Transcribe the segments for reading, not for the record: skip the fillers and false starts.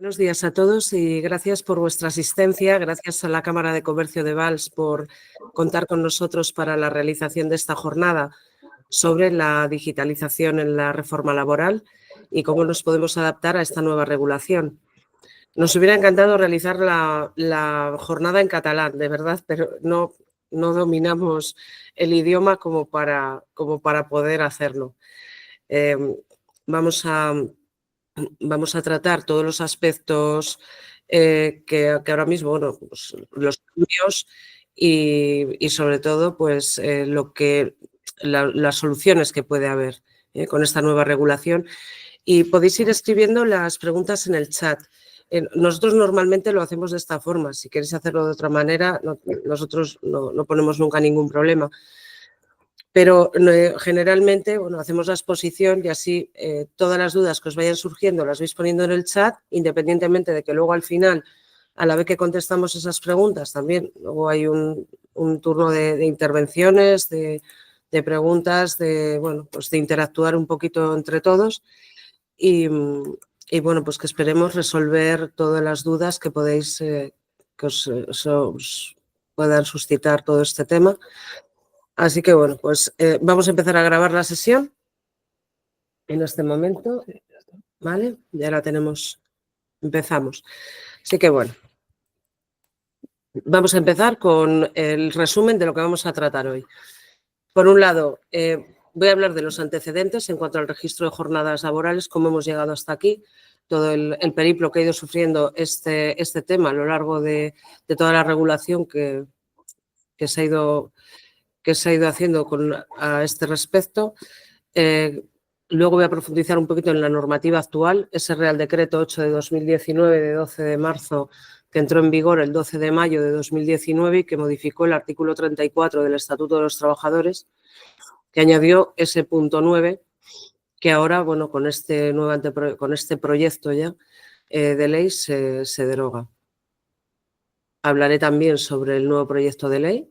Buenos días a todos y gracias por vuestra asistencia. Gracias a la Cámara de Comercio de Valls por contar con nosotros para la realización de esta jornada sobre la digitalización en la reforma laboral y cómo nos podemos adaptar a esta nueva regulación. Nos hubiera encantado realizar la jornada en catalán, de verdad, pero no dominamos el idioma como para poder hacerlo. Vamos a tratar todos los aspectos que ahora mismo, bueno, pues los cambios y sobre todo, pues las soluciones que puede haber con esta nueva regulación. Y podéis ir escribiendo las preguntas en el chat. Nosotros normalmente lo hacemos de esta forma. Si queréis hacerlo de otra manera, nosotros no ponemos nunca ningún problema. Pero generalmente, bueno, hacemos la exposición y así todas las dudas que os vayan surgiendo las vais poniendo en el chat, independientemente de que luego al final, a la vez que contestamos esas preguntas, también luego hay un turno de intervenciones, de preguntas, bueno, pues de interactuar un poquito entre todos y bueno, pues que esperemos resolver todas las dudas que podéis, que os puedan suscitar todo este tema. Así que, bueno, pues vamos a empezar a grabar la sesión en este momento, ¿vale? Ya la tenemos, empezamos. Así que, bueno, vamos a empezar con el resumen de lo que vamos a tratar hoy. Por un lado, voy a hablar de los antecedentes en cuanto al registro de jornadas laborales, cómo hemos llegado hasta aquí, todo el periplo que ha ido sufriendo este tema a lo largo de toda la regulación que se ha ido haciendo a este respecto. Luego voy a profundizar un poquito en la normativa actual, ese Real Decreto 8 de 2019 de 12 de marzo que entró en vigor el 12 de mayo de 2019 y que modificó el artículo 34 del Estatuto de los Trabajadores, que añadió ese punto 9 que ahora, bueno, con este proyecto ya de ley se deroga. Hablaré también sobre el nuevo proyecto de ley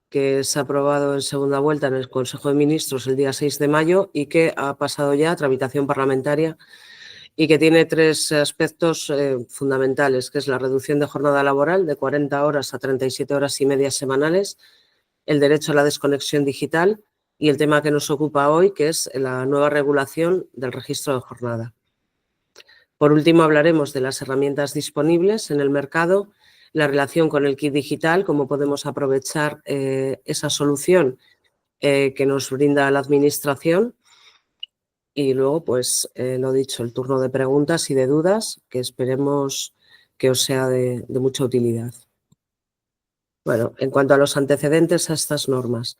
que se ha aprobado en segunda vuelta en el Consejo de Ministros el día 6 de mayo y que ha pasado ya a tramitación parlamentaria y que tiene tres aspectos fundamentales, que es la reducción de jornada laboral de 40 horas a 37 horas y media semanales, el derecho a la desconexión digital y el tema que nos ocupa hoy, que es la nueva regulación del registro de jornada. Por último, hablaremos de las herramientas disponibles en el mercado, la relación con el kit digital, cómo podemos aprovechar esa solución que nos brinda la Administración. Y luego, pues, lo dicho, el turno de preguntas y de dudas, que esperemos que os sea de mucha utilidad. Bueno, en cuanto a los antecedentes a estas normas,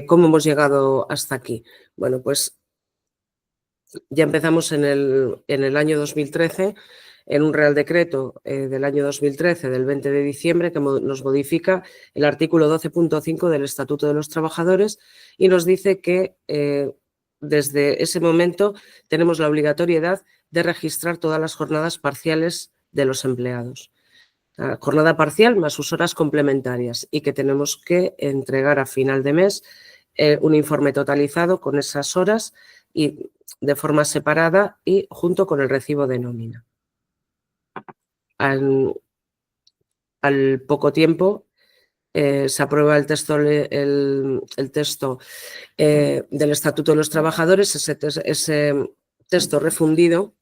¿cómo hemos llegado hasta aquí? Bueno, pues ya empezamos en el año 2013, en un Real Decreto del año 2013, del 20 de diciembre, que nos modifica el artículo 12.5 del Estatuto de los Trabajadores y nos dice que desde ese momento tenemos la obligatoriedad de registrar todas las jornadas parciales de los empleados. La jornada parcial más sus horas complementarias y que tenemos que entregar a final de mes un informe totalizado con esas horas y de forma separada y junto con el recibo de nómina. Al poco tiempo se aprueba el texto del Estatuto de los Trabajadores, ese texto refundido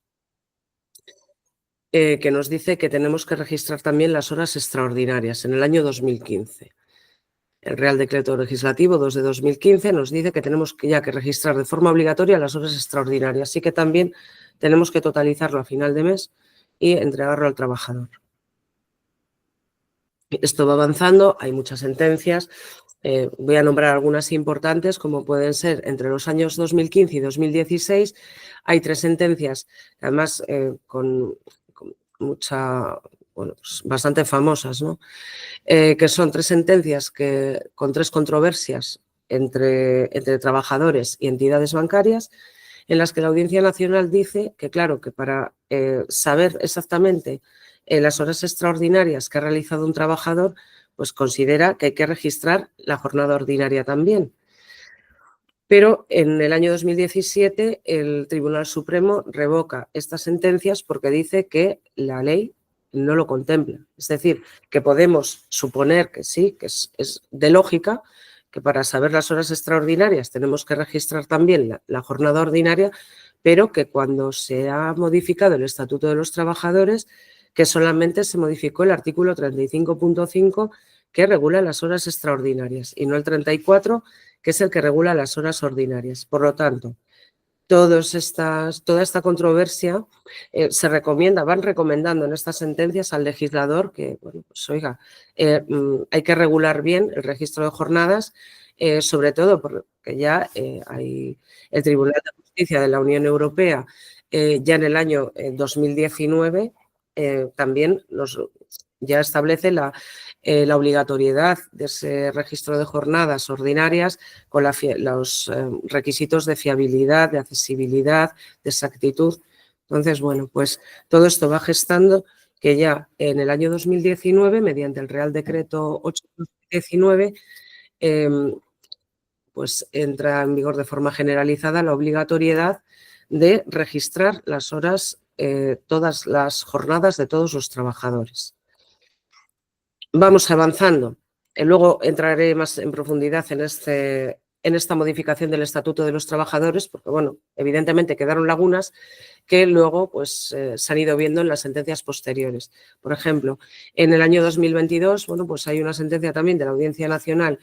que nos dice que tenemos que registrar también las horas extraordinarias en el año 2015. El Real Decreto Legislativo 2 de 2015 nos dice que tenemos ya que registrar de forma obligatoria las horas extraordinarias, así que también tenemos que totalizarlo a final de mes y entregarlo al trabajador. Esto va avanzando, hay muchas sentencias, voy a nombrar algunas importantes, como pueden ser entre los años 2015 y 2016, hay 3 sentencias, además con mucha, bueno, pues bastante famosas, ¿no? Que son 3 sentencias con 3 controversias entre trabajadores y entidades bancarias, en las que la Audiencia Nacional dice que, claro, que para saber exactamente las horas extraordinarias que ha realizado un trabajador, pues considera que hay que registrar la jornada ordinaria también. Pero en el año 2017 el Tribunal Supremo revoca estas sentencias porque dice que la ley no lo contempla. Es decir, que podemos suponer que sí, que es de lógica, que para saber las horas extraordinarias tenemos que registrar también la jornada ordinaria, pero que cuando se ha modificado el Estatuto de los Trabajadores, que solamente se modificó el artículo 35.5 que regula las horas extraordinarias y no el 34, que es el que regula las horas ordinarias. Por lo tanto, toda esta controversia se recomienda, van recomendando en estas sentencias al legislador que, bueno, pues oiga, hay que regular bien el registro de jornadas, sobre todo porque ya hay el Tribunal de Justicia de la Unión Europea, ya en el año 2019, también ya establece la obligatoriedad de ese registro de jornadas ordinarias con los requisitos de fiabilidad, de accesibilidad, de exactitud. Entonces, bueno, pues todo esto va gestando que ya en el año 2019, mediante el Real Decreto 8/2019, pues entra en vigor de forma generalizada la obligatoriedad de registrar las horas, todas las jornadas de todos los trabajadores. Vamos avanzando. Luego entraré más en profundidad en esta modificación del Estatuto de los Trabajadores, porque, bueno, evidentemente quedaron lagunas que luego pues, se han ido viendo en las sentencias posteriores. Por ejemplo, en el año 2022, bueno, pues hay una sentencia también de la Audiencia Nacional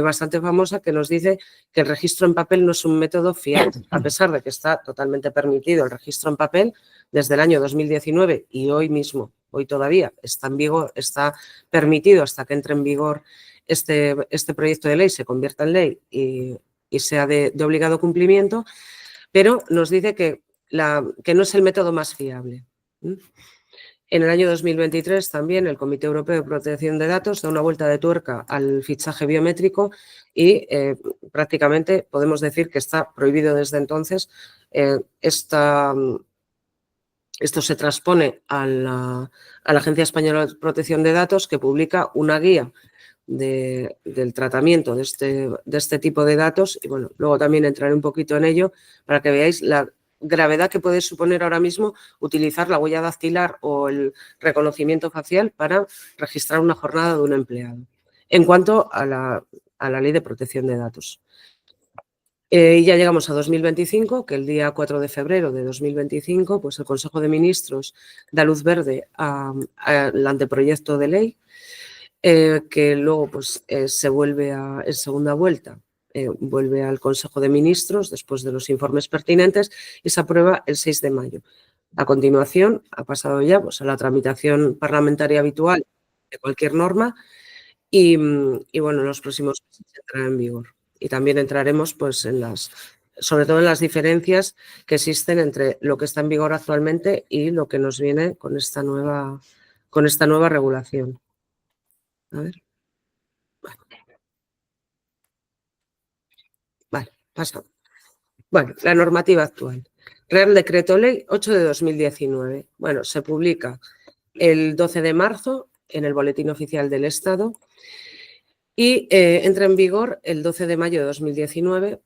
bastante famosa que nos dice que el registro en papel no es un método fiable, a pesar de que está totalmente permitido el registro en papel desde el año 2019 y hoy mismo. Hoy todavía está en vigor, está permitido hasta que entre en vigor este proyecto de ley, se convierta en ley y sea de obligado cumplimiento, pero nos dice que no es el método más fiable. En el año 2023 también el Comité Europeo de Protección de Datos da una vuelta de tuerca al fichaje biométrico y prácticamente podemos decir que está prohibido desde entonces. Esto se transpone a la Agencia Española de Protección de Datos, que publica una guía del tratamiento de este tipo de datos. Y bueno, luego también entraré un poquito en ello para que veáis la gravedad que puede suponer ahora mismo utilizar la huella dactilar o el reconocimiento facial para registrar una jornada de un empleado. En cuanto a la Ley de Protección de Datos. Y ya llegamos a 2025, que el día 4 de febrero de 2025, pues el Consejo de Ministros da luz verde al anteproyecto de ley, que luego pues, se vuelve en segunda vuelta, vuelve al Consejo de Ministros después de los informes pertinentes y se aprueba el 6 de mayo. A continuación, ha pasado ya pues, a la tramitación parlamentaria habitual de cualquier norma y bueno, en los próximos meses entrará en vigor. Y también entraremos pues sobre todo en las diferencias que existen entre lo que está en vigor actualmente y lo que nos viene con esta nueva regulación. A ver. Vale, pasa. Bueno, la normativa actual. Real Decreto Ley 8 de 2019. Bueno, se publica el 12 de marzo en el Boletín Oficial del Estado y entra en vigor el 12 de mayo de 2019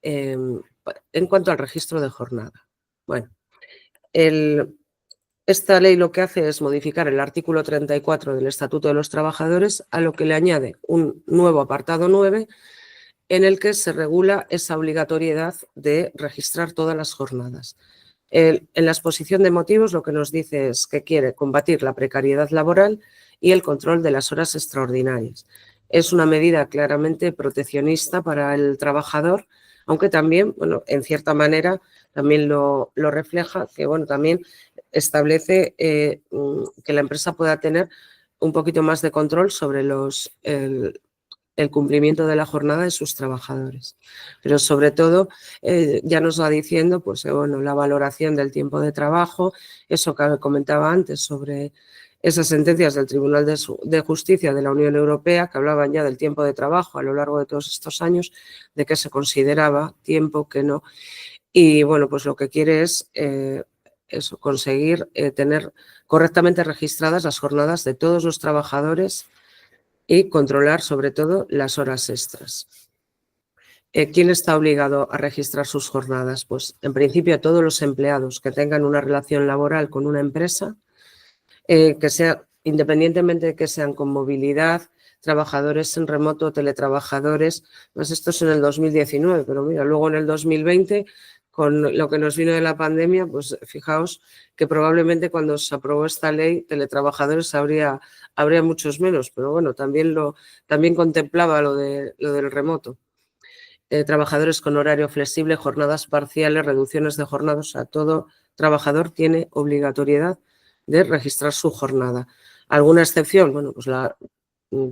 en cuanto al registro de jornada. Bueno, esta ley lo que hace es modificar el artículo 34 del Estatuto de los Trabajadores, a lo que le añade un nuevo apartado 9 en el que se regula esa obligatoriedad de registrar todas las jornadas. En la exposición de motivos lo que nos dice es que quiere combatir la precariedad laboral y el control de las horas extraordinarias. Es una medida claramente proteccionista para el trabajador, aunque también, bueno, en cierta manera también lo refleja, que bueno, también establece que la empresa pueda tener un poquito más de control sobre el cumplimiento de la jornada de sus trabajadores. Pero sobre todo ya nos va diciendo pues, bueno, la valoración del tiempo de trabajo, eso que comentaba antes sobre esas sentencias del Tribunal de Justicia de la Unión Europea que hablaban ya del tiempo de trabajo a lo largo de todos estos años, de que se consideraba tiempo que no. Y bueno, pues lo que quiere es eso, conseguir tener correctamente registradas las jornadas de todos los trabajadores y controlar sobre todo las horas extras. ¿Quién está obligado a registrar sus jornadas? Pues en principio todos los empleados que tengan una relación laboral con una empresa, que sea, independientemente de que sean con movilidad, trabajadores en remoto, teletrabajadores, pues esto es en el 2019, pero mira, luego en el 2020, con lo que nos vino de la pandemia, pues fijaos que probablemente cuando se aprobó esta ley, teletrabajadores habría muchos menos, pero bueno, también contemplaba lo del remoto. Trabajadores con horario flexible, jornadas parciales, reducciones de jornadas, o sea, todo trabajador tiene obligatoriedad de registrar su jornada. ¿Alguna excepción? Bueno, pues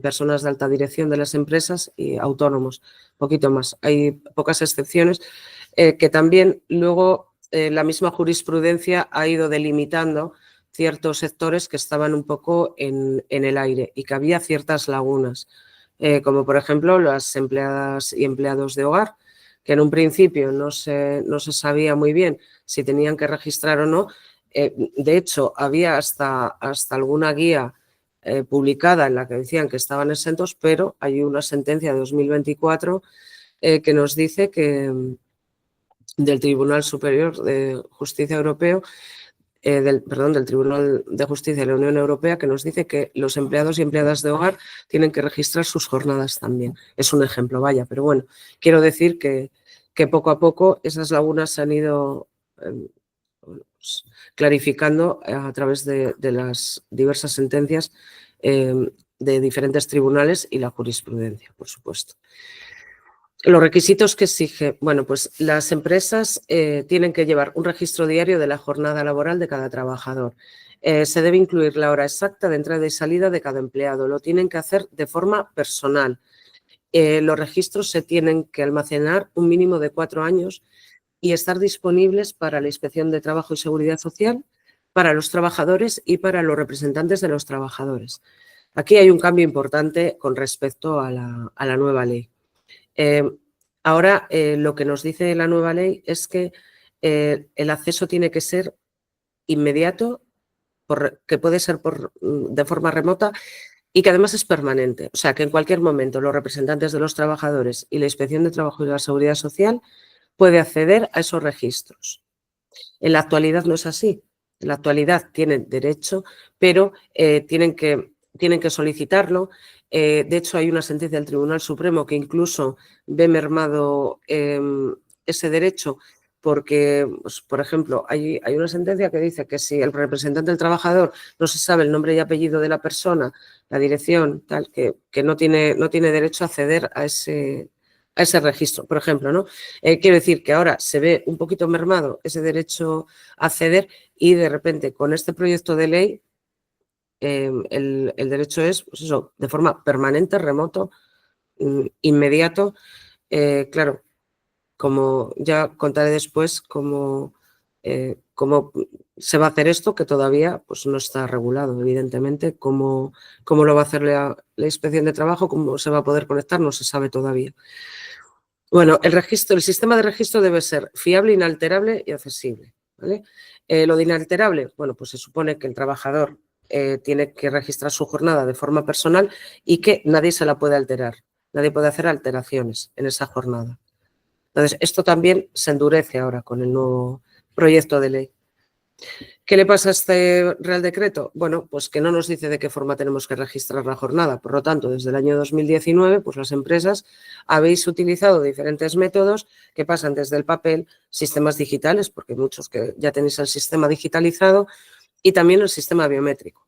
personas de alta dirección de las empresas y autónomos, poquito más. Hay pocas excepciones que también luego la misma jurisprudencia ha ido delimitando ciertos sectores que estaban un poco en el aire y que había ciertas lagunas, como por ejemplo las empleadas y empleados de hogar, que en un principio no se sabía muy bien si tenían que registrar o no. De hecho, había hasta alguna guía publicada en la que decían que estaban exentos, pero hay una sentencia de 2024 que nos dice que del Tribunal Superior de Justicia Europeo, del Tribunal de Justicia de la Unión Europea, que nos dice que los empleados y empleadas de hogar tienen que registrar sus jornadas también. Es un ejemplo, vaya, pero bueno, quiero decir que poco a poco esas lagunas se han ido clarificando a través de las diversas sentencias de diferentes tribunales y la jurisprudencia, por supuesto. Los requisitos que exige, bueno, pues las empresas tienen que llevar un registro diario de la jornada laboral de cada trabajador. Se debe incluir la hora exacta de entrada y salida de cada empleado. Lo tienen que hacer de forma personal. Los registros se tienen que almacenar un mínimo de 4 años y estar disponibles para la Inspección de Trabajo y Seguridad Social, para los trabajadores y para los representantes de los trabajadores. Aquí hay un cambio importante con respecto a la nueva ley. Ahora, lo que nos dice la nueva ley es que el acceso tiene que ser inmediato, que puede ser de forma remota y que además es permanente. O sea, que en cualquier momento los representantes de los trabajadores y la Inspección de Trabajo y la Seguridad Social puede acceder a esos registros. En la actualidad no es así. En la actualidad tienen derecho, pero tienen que solicitarlo. De hecho, hay una sentencia del Tribunal Supremo que incluso ve mermado ese derecho porque, pues, por ejemplo, hay una sentencia que dice que si el representante del trabajador no se sabe el nombre y apellido de la persona, la dirección, tal, que no tiene derecho a acceder a ese registro, por ejemplo, ¿no? Quiero decir que ahora se ve un poquito mermado ese derecho a acceder y de repente con este proyecto de ley el derecho es, pues eso, de forma permanente, remoto, inmediato. Claro, como ya contaré después cómo se va a hacer esto, que todavía pues, no está regulado, evidentemente, cómo lo va a hacer la Inspección de Trabajo, cómo se va a poder conectar, no se sabe todavía. Bueno, el sistema de registro debe ser fiable, inalterable y accesible, ¿vale? Lo de inalterable, bueno, pues se supone que el trabajador tiene que registrar su jornada de forma personal y que nadie se la puede alterar, nadie puede hacer alteraciones en esa jornada. Entonces, esto también se endurece ahora con el nuevo proyecto de ley. ¿Qué le pasa a este Real Decreto? Bueno, pues que no nos dice de qué forma tenemos que registrar la jornada. Por lo tanto, desde el año 2019, pues las empresas habéis utilizado diferentes métodos que pasan desde el papel, sistemas digitales, porque muchos que ya tenéis el sistema digitalizado, y también el sistema biométrico.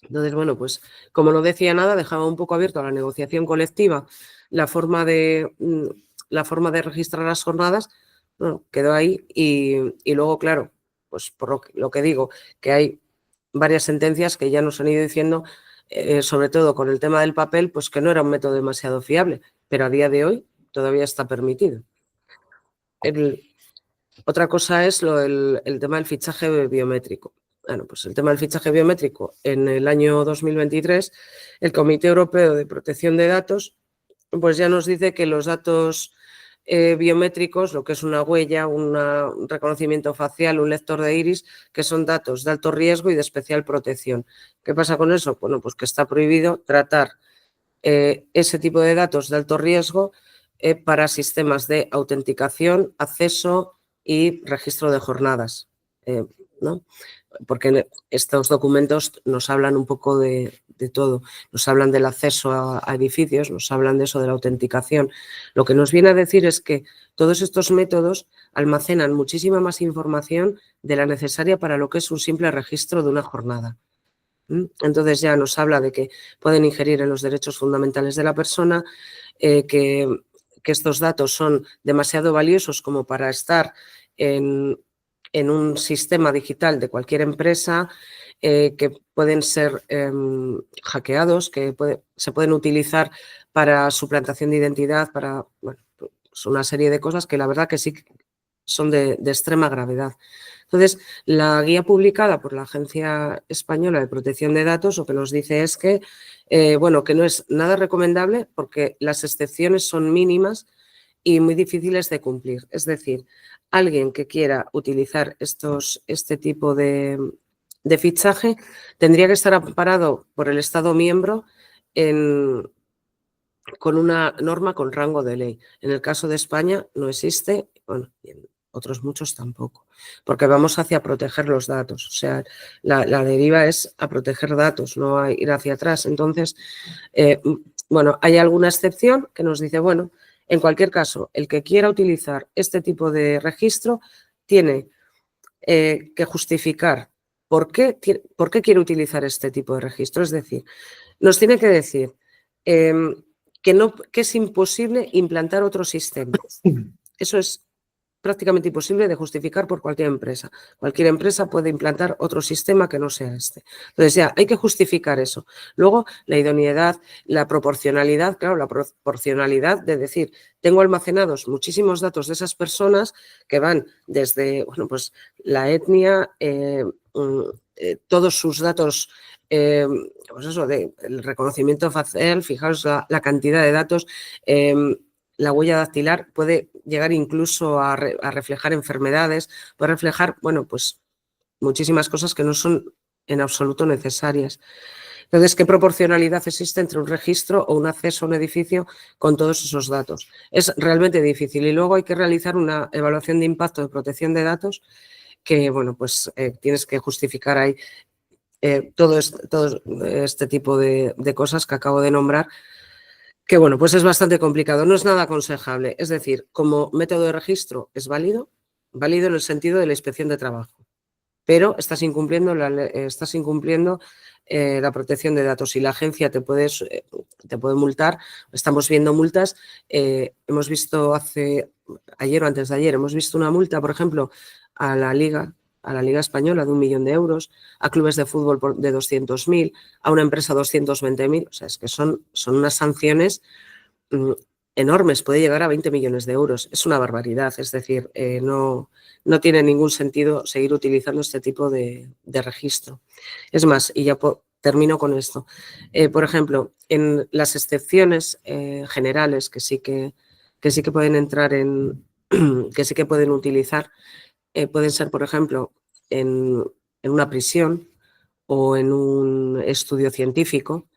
Entonces, bueno, pues como no decía nada, dejaba un poco abierto a la negociación colectiva la forma de registrar las jornadas, bueno, quedó ahí y luego, claro, pues por lo que digo, que hay varias sentencias que ya nos han ido diciendo, sobre todo con el tema del papel, pues que no era un método demasiado fiable, pero a día de hoy todavía está permitido. Otra cosa es el tema del fichaje biométrico. Bueno, pues el tema del fichaje biométrico, en el año 2023, el Comité Europeo de Protección de Datos pues ya nos dice que los datos biométricos, lo que es una huella, un reconocimiento facial, un lector de iris, que son datos de alto riesgo y de especial protección. ¿Qué pasa con eso? Bueno, pues que está prohibido tratar ese tipo de datos de alto riesgo para sistemas de autenticación, acceso y registro de jornadas, ¿no? Porque estos documentos nos hablan un poco de todo, nos hablan del acceso a edificios, nos hablan de eso, de la autenticación. Lo que nos viene a decir es que todos estos métodos almacenan muchísima más información de la necesaria para lo que es un simple registro de una jornada. Entonces ya nos habla de que pueden ingerir en los derechos fundamentales de la persona, que estos datos son demasiado valiosos como para estar en un sistema digital de cualquier empresa, que pueden ser hackeados, que se pueden utilizar para suplantación de identidad, para pues una serie de cosas que la verdad que sí son de extrema gravedad. Entonces, la guía publicada por la Agencia Española de Protección de Datos lo que nos dice es que, que no es nada recomendable porque las excepciones son mínimas y muy difíciles de cumplir. Es decir, alguien que quiera utilizar este tipo de fichaje tendría que estar amparado por el Estado miembro con una norma con rango de ley. En el caso de España no existe, bueno, y en otros muchos tampoco, porque vamos hacia proteger los datos. O sea, la deriva es a proteger datos, no a ir hacia atrás. Entonces, hay alguna excepción que nos dice, bueno, en cualquier caso, el que quiera utilizar este tipo de registro tiene que justificar por qué quiere utilizar este tipo de registro. Es decir, nos tiene que decir que es imposible implantar otro sistema. Eso es prácticamente imposible de justificar por cualquier empresa. Cualquier empresa puede implantar otro sistema que no sea este. Entonces ya hay que justificar eso. Luego la idoneidad, la proporcionalidad, claro, la proporcionalidad de decir, tengo almacenados muchísimos datos de esas personas que van desde, pues la etnia, todos sus datos, pues eso, el reconocimiento facial, fijaos la cantidad de datos, la huella dactilar puede llegar incluso a reflejar enfermedades, puede reflejar, pues muchísimas cosas que no son en absoluto necesarias. Entonces, ¿qué proporcionalidad existe entre un registro o un acceso a un edificio con todos esos datos? Es realmente difícil y luego hay que realizar una evaluación de impacto de protección de datos que, tienes que justificar ahí todo este tipo de cosas que acabo de nombrar, que pues es bastante complicado, no es nada aconsejable. Es decir, como método de registro es válido en el sentido de la inspección de trabajo, pero estás incumpliendo la protección de datos y la agencia te puede multar. Estamos viendo multas, hemos visto ayer o antes de ayer, hemos visto una multa, por ejemplo, a la Liga Española de 1 millón de euros, a clubes de fútbol de 200.000, a una empresa 220.000, o sea, es que son unas sanciones enormes, puede llegar a 20 millones de euros, es una barbaridad, es decir, no tiene ningún sentido seguir utilizando este tipo de registro. Es más, y ya termino con esto, por ejemplo, en las excepciones generales que sí que pueden entrar que sí que pueden utilizar, pueden ser, por ejemplo, en una prisión o en un estudio científico.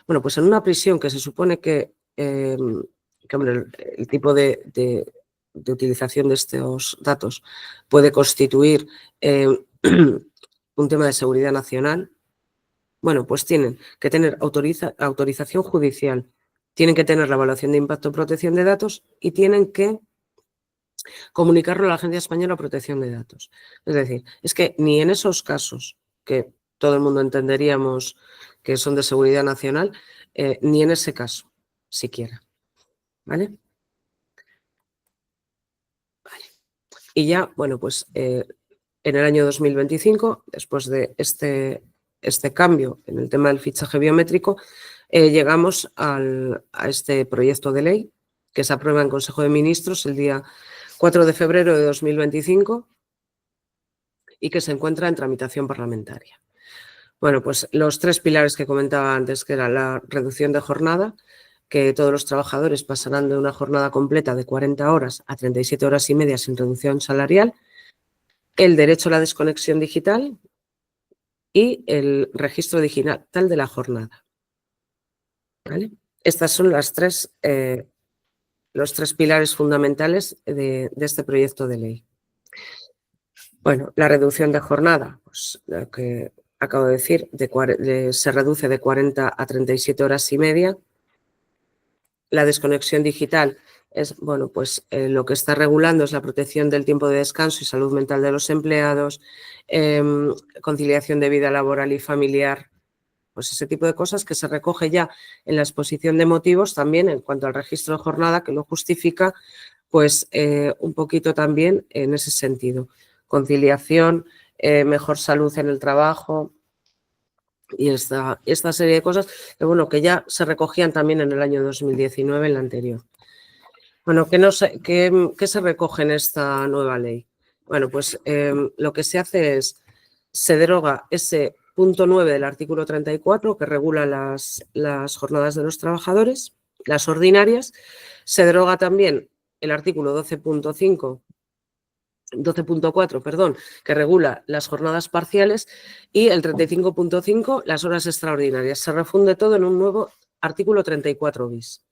Bueno, pues en una prisión que se supone que el tipo de utilización de estos datos puede constituir un tema de seguridad nacional, pues tienen que tener autorización judicial, tienen que tener la evaluación de impacto en protección de datos y tienen que comunicarlo a la Agencia Española de Protección de Datos. Es decir, es que ni en esos casos que todo el mundo entenderíamos que son de seguridad nacional, ni en ese caso, siquiera. ¿Vale? Y ya, en el año 2025, después de este cambio en el tema del fichaje biométrico, llegamos a este proyecto de ley que se aprueba en Consejo de Ministros el día 4 de febrero de 2025 y que se encuentra en tramitación parlamentaria. Bueno, pues los 3 pilares que comentaba antes, que era la reducción de jornada, que todos los trabajadores pasarán de una jornada completa de 40 horas a 37 horas y media sin reducción salarial, el derecho a la desconexión digital y el registro digital de la jornada. ¿Vale? Estas son las 3 los 3 pilares fundamentales de este proyecto de ley. Bueno, la reducción de jornada, pues lo que acabo de decir, se reduce de 40 a 37 horas y media. La desconexión digital es, bueno, pues lo que está regulando es la protección del tiempo de descanso y salud mental de los empleados, conciliación de vida laboral y familiar, pues ese tipo de cosas que se recoge ya en la exposición de motivos también en cuanto al registro de jornada que lo justifica, pues un poquito también en ese sentido. Conciliación, mejor salud en el trabajo y esta serie de cosas que, bueno, que ya se recogían también en el año 2019, en la anterior. Bueno, ¿qué se recoge en esta nueva ley? Bueno, pues lo que se hace es, se deroga ese punto 9 del artículo 34 que regula las jornadas de los trabajadores, las ordinarias. Se deroga también el artículo 12.4, perdón, que regula las jornadas parciales, y el 35.5, las horas extraordinarias. Se refunde todo en un nuevo artículo 34 bis.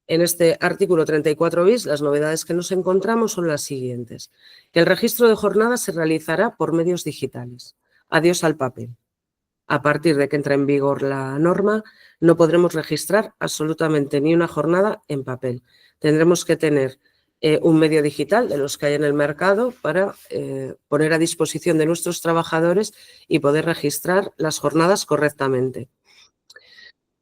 En este artículo 34 bis, las novedades que nos encontramos son las siguientes. Que el registro de jornadas se realizará por medios digitales. Adiós al papel. A partir de que entre en vigor la norma, no podremos registrar absolutamente ni una jornada en papel. Tendremos que tener un medio digital de los que hay en el mercado para poner a disposición de nuestros trabajadores y poder registrar las jornadas correctamente.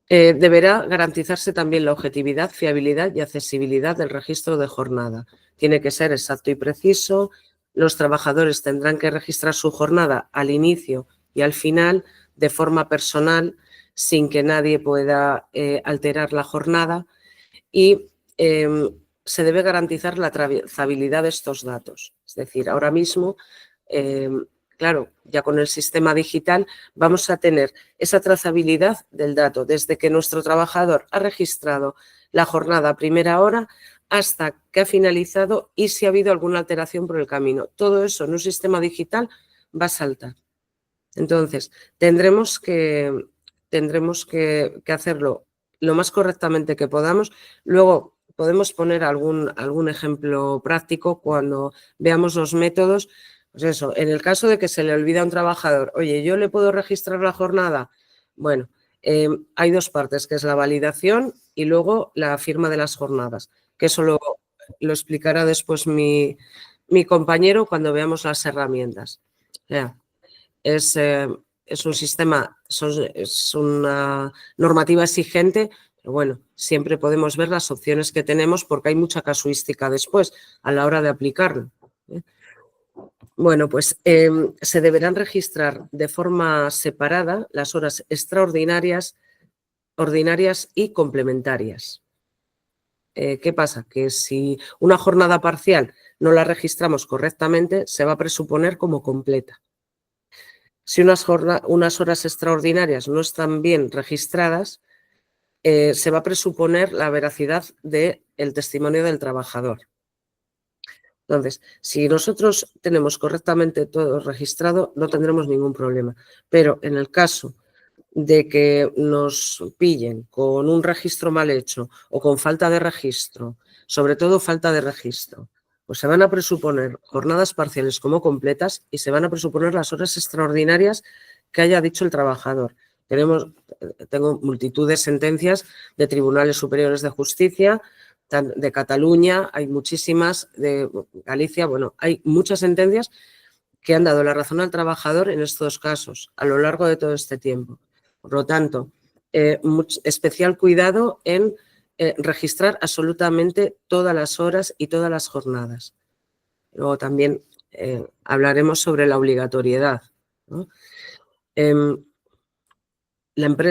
Deberá garantizarse también la objetividad, fiabilidad y accesibilidad del registro de jornada. Tiene que ser exacto y preciso. Los trabajadores tendrán que registrar su jornada al inicio y al final de forma personal, sin que nadie pueda alterar la jornada, y se debe garantizar la trazabilidad de estos datos. Es decir, ahora mismo, claro, ya con el sistema digital vamos a tener esa trazabilidad del dato desde que nuestro trabajador ha registrado la jornada a primera hora hasta que ha finalizado y si ha habido alguna alteración por el camino. Todo eso en un sistema digital va a saltar. Entonces, tendremos que hacerlo lo más correctamente que podamos. Luego podemos poner algún ejemplo práctico cuando veamos los métodos. Pues eso, en el caso de que se le olvida a un trabajador, oye, ¿yo le puedo registrar la jornada? Bueno, hay dos partes, que es la validación y luego la firma de las jornadas, que eso lo explicará después mi compañero cuando veamos las herramientas. O sea, es un sistema, es una normativa exigente, pero bueno, siempre podemos ver las opciones que tenemos porque hay mucha casuística después a la hora de aplicarlo. Bueno, pues se deberán registrar de forma separada las horas extraordinarias, ordinarias y complementarias. ¿Qué pasa? Que si una jornada parcial no la registramos correctamente, se va a presuponer como completa. Si unas horas extraordinarias no están bien registradas, se va a presuponer la veracidad del testimonio del trabajador. Entonces, si nosotros tenemos correctamente todo registrado, no tendremos ningún problema. Pero en el caso de que nos pillen con un registro mal hecho o con falta de registro, sobre todo falta de registro, pues se van a presuponer jornadas parciales como completas y se van a presuponer las horas extraordinarias que haya dicho el trabajador. Tengo multitud de sentencias de tribunales superiores de justicia, de Cataluña, hay muchísimas, de Galicia, bueno, hay muchas sentencias que han dado la razón al trabajador en estos casos a lo largo de todo este tiempo. Por lo tanto, especial cuidado en registrar absolutamente todas las horas y todas las jornadas. Luego también hablaremos sobre la obligatoriedad, ¿no?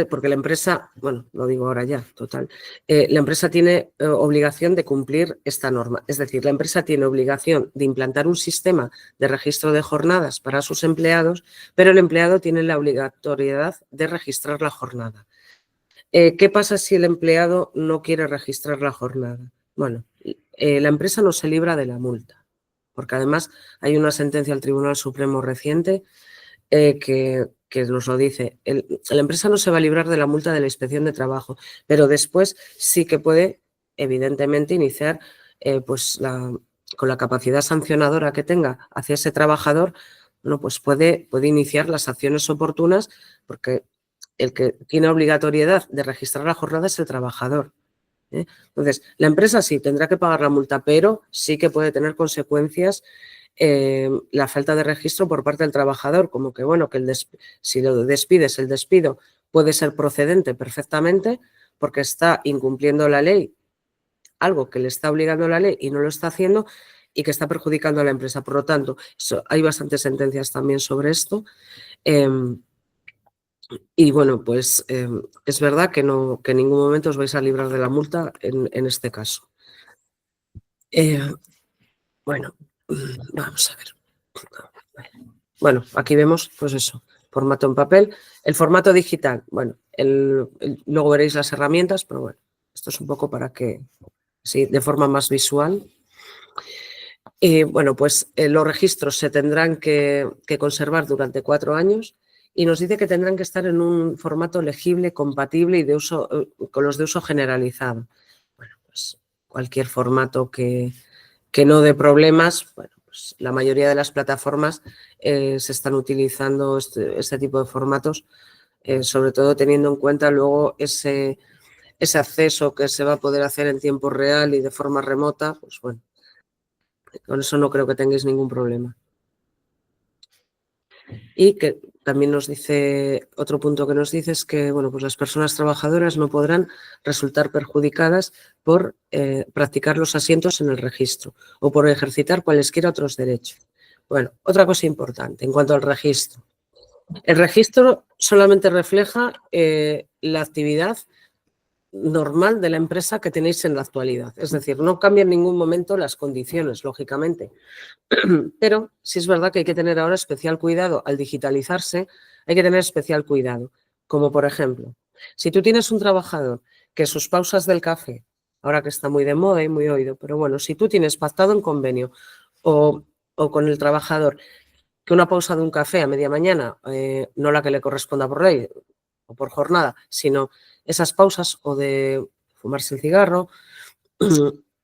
Porque la empresa, bueno, lo digo ahora ya, total, la empresa tiene obligación de cumplir esta norma. Es decir, la empresa tiene obligación de implantar un sistema de registro de jornadas para sus empleados, pero el empleado tiene la obligatoriedad de registrar la jornada. ¿Qué pasa si el empleado no quiere registrar la jornada? Bueno, la empresa no se libra de la multa, porque además hay una sentencia del Tribunal Supremo reciente que nos lo dice. La empresa no se va a librar de la multa de la inspección de trabajo, pero después sí que puede evidentemente, iniciar pues con la capacidad sancionadora que tenga hacia ese trabajador, bueno, pues puede iniciar las acciones oportunas, porque el que tiene obligatoriedad de registrar la jornada es el trabajador. Entonces, la empresa sí tendrá que pagar la multa, pero sí que puede tener consecuencias la falta de registro por parte del trabajador, como que, bueno, que si lo despides, el despido puede ser procedente perfectamente porque está incumpliendo la ley, algo que le está obligando la ley y no lo está haciendo y que está perjudicando a la empresa. Por lo tanto, hay bastantes sentencias también sobre esto. Y bueno, pues es verdad que en ningún momento os vais a librar de la multa en este caso. Bueno, vamos a ver. Bueno, aquí vemos, pues eso, formato en papel. El formato digital, bueno, luego veréis las herramientas, pero bueno, esto es un poco para que, sí, de forma más visual. Bueno, pues los registros se tendrán que conservar durante 4 años y nos dice que tendrán que estar en un formato legible, compatible y de uso, con los de uso generalizado. Bueno, pues cualquier formato que no dé problemas, bueno, pues la mayoría de las plataformas se están utilizando este tipo de formatos, sobre todo teniendo en cuenta luego ese acceso que se va a poder hacer en tiempo real y de forma remota, pues bueno, con eso no creo que tengáis ningún problema. Y que también nos dice, otro punto que nos dice es que, bueno, pues las personas trabajadoras no podrán resultar perjudicadas por practicar los asientos en el registro o por ejercitar cualesquiera otros derechos. Bueno, otra cosa importante en cuanto al registro. El registro solamente refleja la actividad normal de la empresa que tenéis en la actualidad. Es decir, no cambia en ningún momento las condiciones, lógicamente. Pero sí es verdad que hay que tener ahora especial cuidado al digitalizarse, hay que tener especial cuidado. Como por ejemplo, si tú tienes un trabajador que sus pausas del café, ahora que está muy de moda y muy oído, pero bueno, si tú tienes pactado en convenio o con el trabajador que una pausa de un café a media mañana, no la que le corresponda por ley o por jornada, sino esas pausas o de fumarse el cigarro,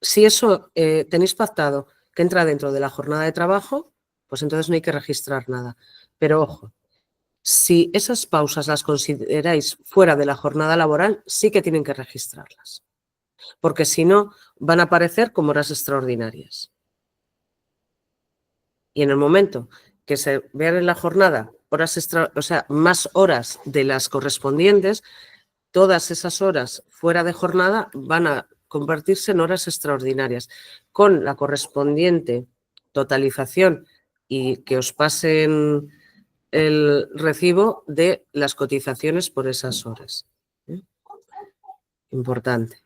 si eso tenéis pactado que entra dentro de la jornada de trabajo, pues entonces no hay que registrar nada. Pero ojo, si esas pausas las consideráis fuera de la jornada laboral, sí que tienen que registrarlas, porque si no, van a aparecer como horas extraordinarias. Y en el momento que se vean en la jornada más horas de las correspondientes, todas esas horas fuera de jornada van a convertirse en horas extraordinarias, con la correspondiente totalización y que os pasen el recibo de las cotizaciones por esas horas. Importante.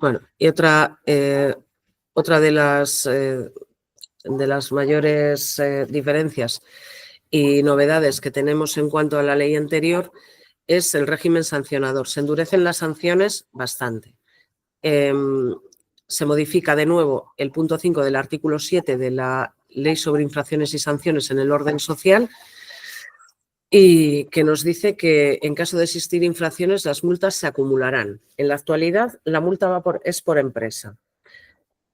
Bueno, y otra de las mayores diferencias y novedades que tenemos en cuanto a la ley anterior es el régimen sancionador. Se endurecen las sanciones bastante. Se modifica de nuevo el punto 5 del artículo 7 de la Ley sobre infracciones y sanciones en el orden social y que nos dice que en caso de existir infracciones las multas se acumularán. En la actualidad la multa es por empresa.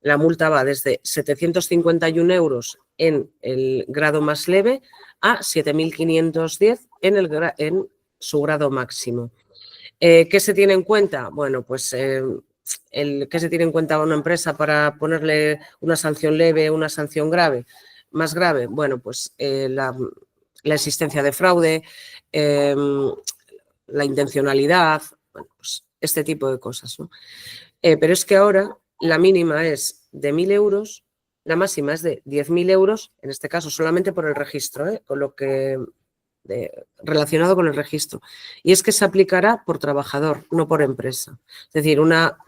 La multa va desde 751 euros en el grado más leve a 7.510 en su grado máximo. ¿Qué se tiene en cuenta? Bueno, pues ¿qué se tiene en cuenta una empresa para ponerle una sanción leve o una sanción grave? Más grave, bueno, pues la existencia de fraude, la intencionalidad, bueno, pues este tipo de cosas, ¿no? Pero es que ahora la mínima es de 1.000 euros, la máxima es de 10.000 euros, en este caso solamente por el registro, con lo que relacionado con el registro. Y es que se aplicará por trabajador, no por empresa. Es decir, una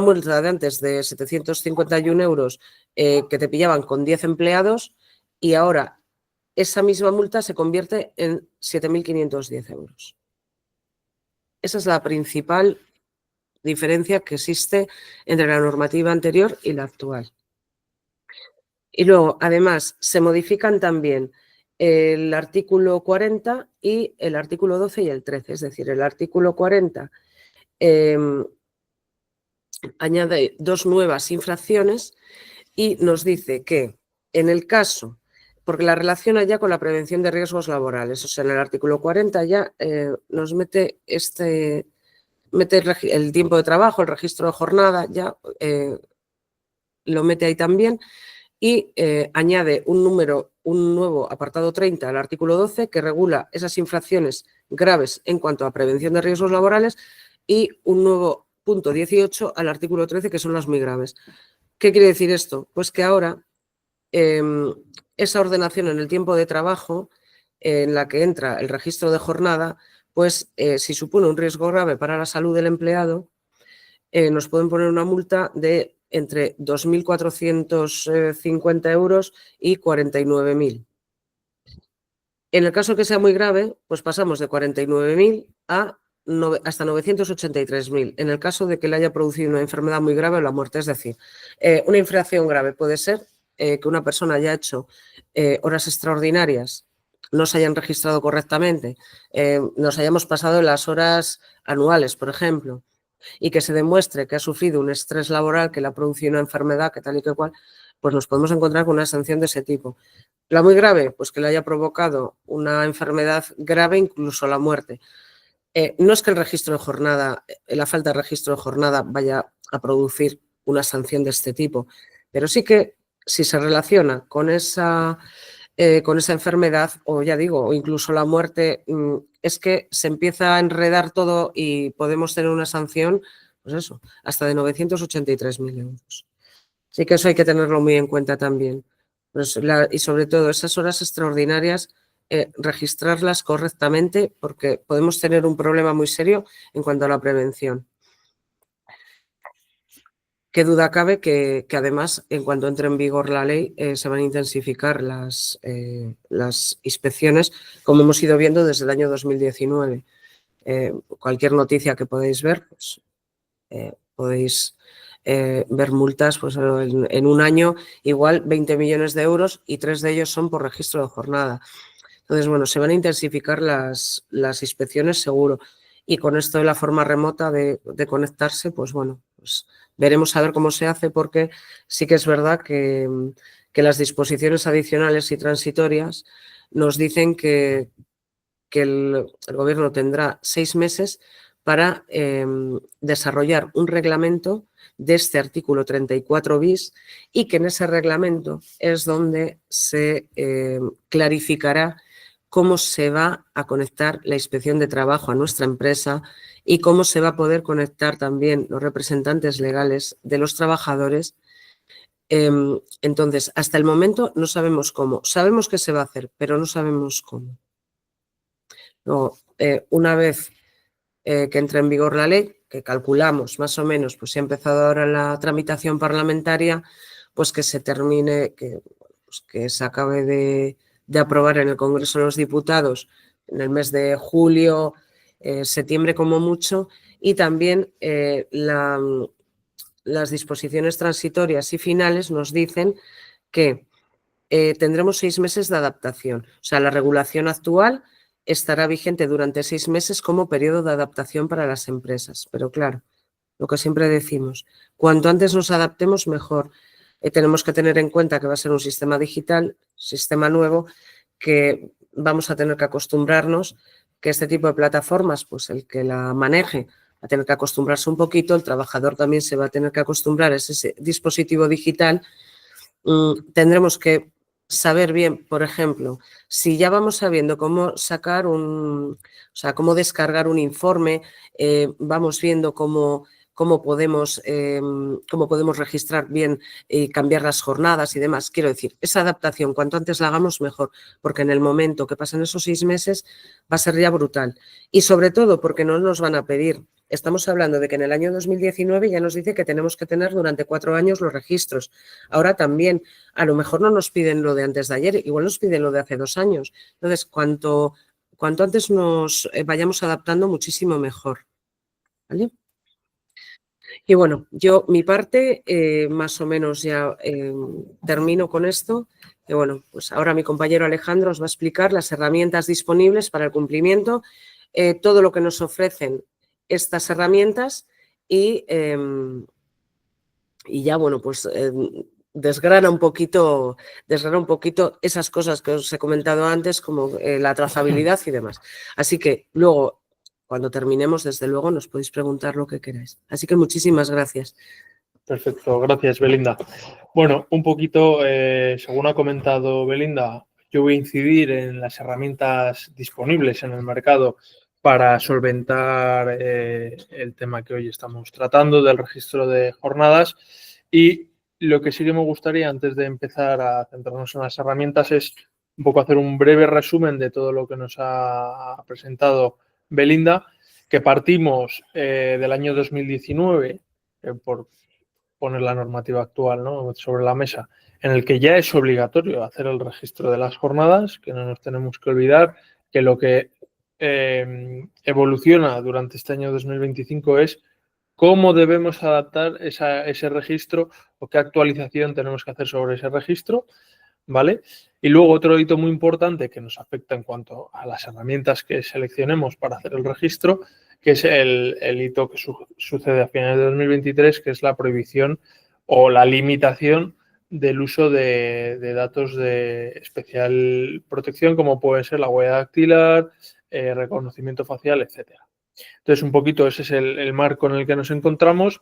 multa de antes de 751 euros que te pillaban con 10 empleados y ahora esa misma multa se convierte en 7.510 euros. Esa es la principal diferencia que existe entre la normativa anterior y la actual. Y luego, además, se modifican también el artículo 40 y el artículo 12 y el 13. Es decir, el artículo 40 añade 2 nuevas infracciones y nos dice que en el caso, porque la relaciona ya con la prevención de riesgos laborales, o sea, en el artículo 40 ya nos mete el tiempo de trabajo, el registro de jornada, ya lo mete ahí también y añade un nuevo apartado 30 al artículo 12 que regula esas infracciones graves en cuanto a prevención de riesgos laborales y un nuevo punto 18 al artículo 13 que son las muy graves. ¿Qué quiere decir esto? Pues que ahora esa ordenación en el tiempo de trabajo en la que entra el registro de jornada, pues si supone un riesgo grave para la salud del empleado, nos pueden poner una multa de entre 2.450 euros y 49.000. En el caso que sea muy grave, pues pasamos de 49.000 hasta 983.000, en el caso de que le haya producido una enfermedad muy grave o la muerte. Es decir, una infracción grave puede ser que una persona haya hecho horas extraordinarias, no se hayan registrado correctamente, nos hayamos pasado las horas anuales, por ejemplo, y que se demuestre que ha sufrido un estrés laboral, que le ha producido una enfermedad, que tal y que cual, pues nos podemos encontrar con una sanción de ese tipo. La muy grave, pues que le haya provocado una enfermedad grave, incluso la muerte. No es que el registro de jornada, la falta de registro de jornada vaya a producir una sanción de este tipo, pero sí que si se relaciona con esa enfermedad o ya digo, o incluso la muerte, es que se empieza a enredar todo y podemos tener una sanción, pues eso, hasta de 983.000 euros. Sí que eso hay que tenerlo muy en cuenta también. Pues y sobre todo esas horas extraordinarias, registrarlas correctamente porque podemos tener un problema muy serio en cuanto a la prevención. Qué duda cabe que además, en cuanto entre en vigor la ley, se van a intensificar las inspecciones, como hemos ido viendo desde el año 2019. Cualquier noticia que podáis ver, pues, podéis ver multas pues, en un año, igual 20 millones de euros y 3 de ellos son por registro de jornada. Entonces, bueno, se van a intensificar las inspecciones seguro. Y con esto de la forma remota de conectarse, pues bueno, pues veremos a ver cómo se hace porque sí que es verdad que las disposiciones adicionales y transitorias nos dicen que el Gobierno tendrá 6 meses para desarrollar un reglamento de este artículo 34 bis y que en ese reglamento es donde se clarificará cómo se va a conectar la inspección de trabajo a nuestra empresa y cómo se va a poder conectar también los representantes legales de los trabajadores. Entonces, hasta el momento no sabemos cómo. Sabemos que se va a hacer, pero no sabemos cómo. Luego, una vez que entre en vigor la ley, que calculamos más o menos, pues si ha empezado ahora la tramitación parlamentaria, pues que se termine, que se acabe de aprobar en el Congreso de los Diputados en el mes de julio, septiembre como mucho, y también las disposiciones transitorias y finales nos dicen que tendremos 6 meses de adaptación. O sea, la regulación actual estará vigente durante 6 meses como periodo de adaptación para las empresas. Pero claro, lo que siempre decimos, cuanto antes nos adaptemos, mejor. Tenemos que tener en cuenta que va a ser un sistema digital, sistema nuevo, que vamos a tener que acostumbrarnos, que este tipo de plataformas, pues el que la maneje va a tener que acostumbrarse un poquito, el trabajador también se va a tener que acostumbrar a ese dispositivo digital. Tendremos que saber bien, por ejemplo, si ya vamos sabiendo cómo sacar cómo descargar un informe, vamos viendo cómo podemos registrar bien y cambiar las jornadas y demás. Quiero decir, esa adaptación, cuanto antes la hagamos, mejor, porque en el momento que pasen esos 6 meses va a ser ya brutal. Y sobre todo porque no nos van a pedir. Estamos hablando de que en el año 2019 ya nos dice que tenemos que tener durante 4 años los registros. Ahora también, a lo mejor no nos piden lo de antes de ayer, igual nos piden lo de hace 2 años. Entonces, cuanto antes nos vayamos adaptando, muchísimo mejor. ¿Vale? Y bueno, yo mi parte más o menos ya termino con esto. Y bueno, pues ahora mi compañero Alejandro os va a explicar las herramientas disponibles para el cumplimiento, todo lo que nos ofrecen estas herramientas y ya, bueno, pues desgrana un poquito esas cosas que os he comentado antes, como la trazabilidad y demás. Así que luego, cuando terminemos, desde luego, nos podéis preguntar lo que queráis. Así que muchísimas gracias. Perfecto, gracias Belinda. Bueno, un poquito, según ha comentado Belinda, yo voy a incidir en las herramientas disponibles en el mercado para solventar el tema que hoy estamos tratando del registro de jornadas, y lo que sí que me gustaría, antes de empezar a centrarnos en las herramientas, es un poco hacer un breve resumen de todo lo que nos ha presentado Belinda, que partimos del año 2019, por poner la normativa actual, ¿no?, sobre la mesa, en el que ya es obligatorio hacer el registro de las jornadas, que no nos tenemos que olvidar que lo que evoluciona durante este año 2025 es cómo debemos adaptar ese registro o qué actualización tenemos que hacer sobre ese registro, ¿vale? Y luego otro hito muy importante que nos afecta en cuanto a las herramientas que seleccionemos para hacer el registro, que es el hito que sucede a finales de 2023, que es la prohibición o la limitación del uso de datos de especial protección, como puede ser la huella dactilar, reconocimiento facial, etcétera. Entonces, un poquito ese es el marco en el que nos encontramos,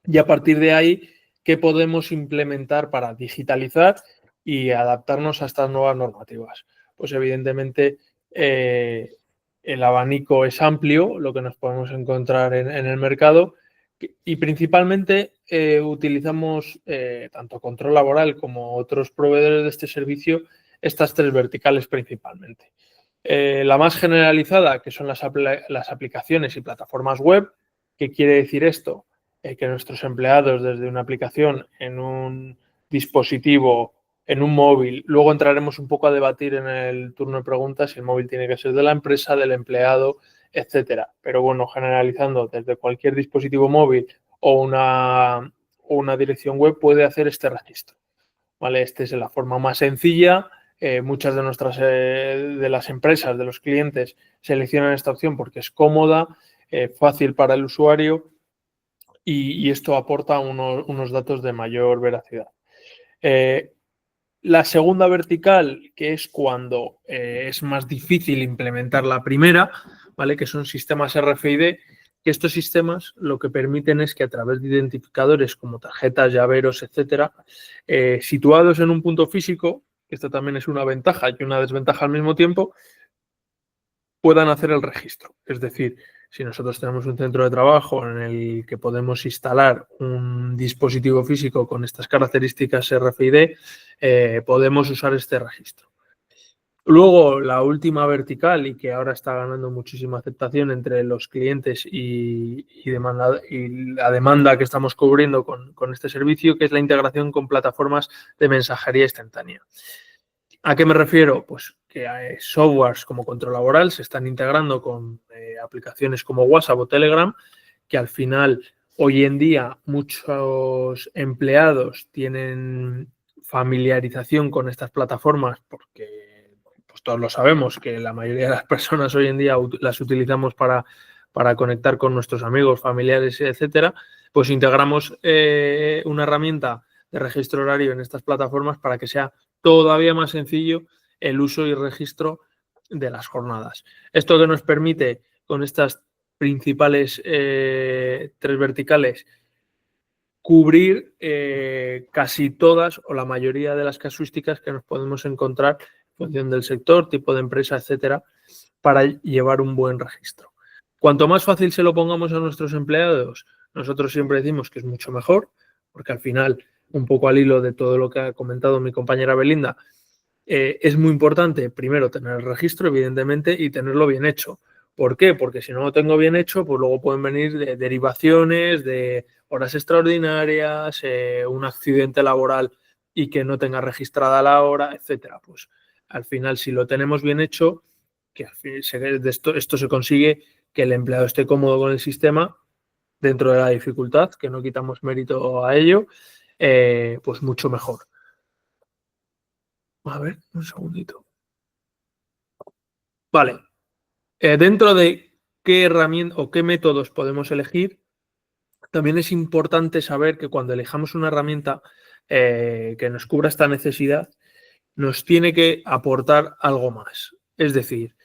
y a partir de ahí, ¿qué podemos implementar para digitalizar y adaptarnos a estas nuevas normativas? Pues evidentemente el abanico es amplio, lo que nos podemos encontrar en el mercado, y principalmente utilizamos tanto Control Laboral como otros proveedores de este servicio, estas tres verticales principalmente. La más generalizada, que son las aplicaciones y plataformas web. ¿Qué quiere decir esto? Que nuestros empleados, desde una aplicación en un dispositivo, en un móvil, luego entraremos un poco a debatir en el turno de preguntas si el móvil tiene que ser de la empresa, del empleado, etcétera. Pero bueno, generalizando, desde cualquier dispositivo móvil o una dirección web puede hacer este registro, ¿vale? Esta es la forma más sencilla. Muchas de las empresas, de los clientes, seleccionan esta opción porque es cómoda, fácil para el usuario, y esto aporta unos datos de mayor veracidad. La segunda vertical, que es cuando es más difícil implementar la primera, ¿vale?, que son sistemas RFID, que estos sistemas lo que permiten es que a través de identificadores como tarjetas, llaveros, etcétera, situados en un punto físico, que esto también es una ventaja y una desventaja al mismo tiempo, puedan hacer el registro. Es decir, si nosotros tenemos un centro de trabajo en el que podemos instalar un dispositivo físico con estas características RFID, podemos usar este registro. Luego, la última vertical, y que ahora está ganando muchísima aceptación entre los clientes y la demanda que estamos cubriendo con este servicio, que es la integración con plataformas de mensajería instantánea. ¿A qué me refiero? Pues que softwares como Control Laboral se están integrando con aplicaciones como WhatsApp o Telegram, que al final, hoy en día, muchos empleados tienen familiarización con estas plataformas porque pues todos lo sabemos, que la mayoría de las personas hoy en día las utilizamos para conectar con nuestros amigos, familiares, etcétera. Pues integramos una herramienta de registro horario en estas plataformas para que sea todavía más sencillo el uso y registro de las jornadas. Esto que nos permite, con estas principales tres verticales, cubrir casi todas o la mayoría de las casuísticas que nos podemos encontrar en función del sector, tipo de empresa, etcétera, para llevar un buen registro. Cuanto más fácil se lo pongamos a nuestros empleados, nosotros siempre decimos que es mucho mejor, porque al final, un poco al hilo de todo lo que ha comentado mi compañera Belinda, es muy importante, primero, tener el registro, evidentemente, y tenerlo bien hecho. ¿Por qué? Porque si no lo tengo bien hecho, pues luego pueden venir de derivaciones, de horas extraordinarias, un accidente laboral y que no tenga registrada la hora, etcétera. Pues al final, si lo tenemos bien hecho, que esto se consigue que el empleado esté cómodo con el sistema, dentro de la dificultad, que no quitamos mérito a ello, pues mucho mejor. A ver, un segundito. Vale. Dentro de qué herramienta o qué métodos podemos elegir, también es importante saber que cuando elijamos una herramienta que nos cubra esta necesidad, nos tiene que aportar algo más. Es decir,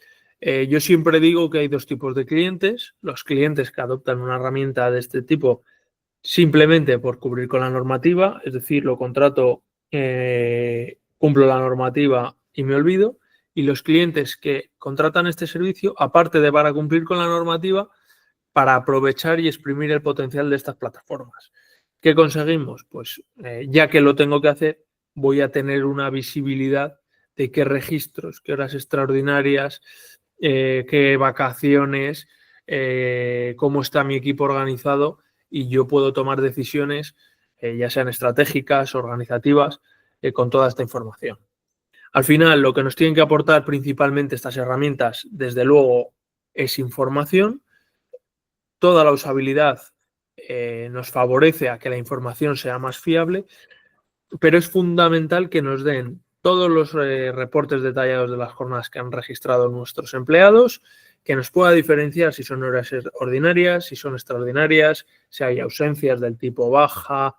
yo siempre digo que hay dos tipos de clientes. Los clientes que adoptan una herramienta de este tipo simplemente por cubrir con la normativa, es decir, lo contrato, cumplo la normativa y me olvido. Y los clientes que contratan este servicio, aparte de para cumplir con la normativa, para aprovechar y exprimir el potencial de estas plataformas. ¿Qué conseguimos? Pues ya que lo tengo que hacer, voy a tener una visibilidad de qué registros, qué horas extraordinarias, qué vacaciones, cómo está mi equipo organizado, y yo puedo tomar decisiones, ya sean estratégicas, organizativas, con toda esta información. Al final, lo que nos tienen que aportar principalmente estas herramientas, desde luego, es información. Toda la usabilidad nos favorece a que la información sea más fiable, pero es fundamental que nos den todos los reportes detallados de las jornadas que han registrado nuestros empleados, que nos pueda diferenciar si son horas ordinarias, si son extraordinarias, si hay ausencias del tipo baja,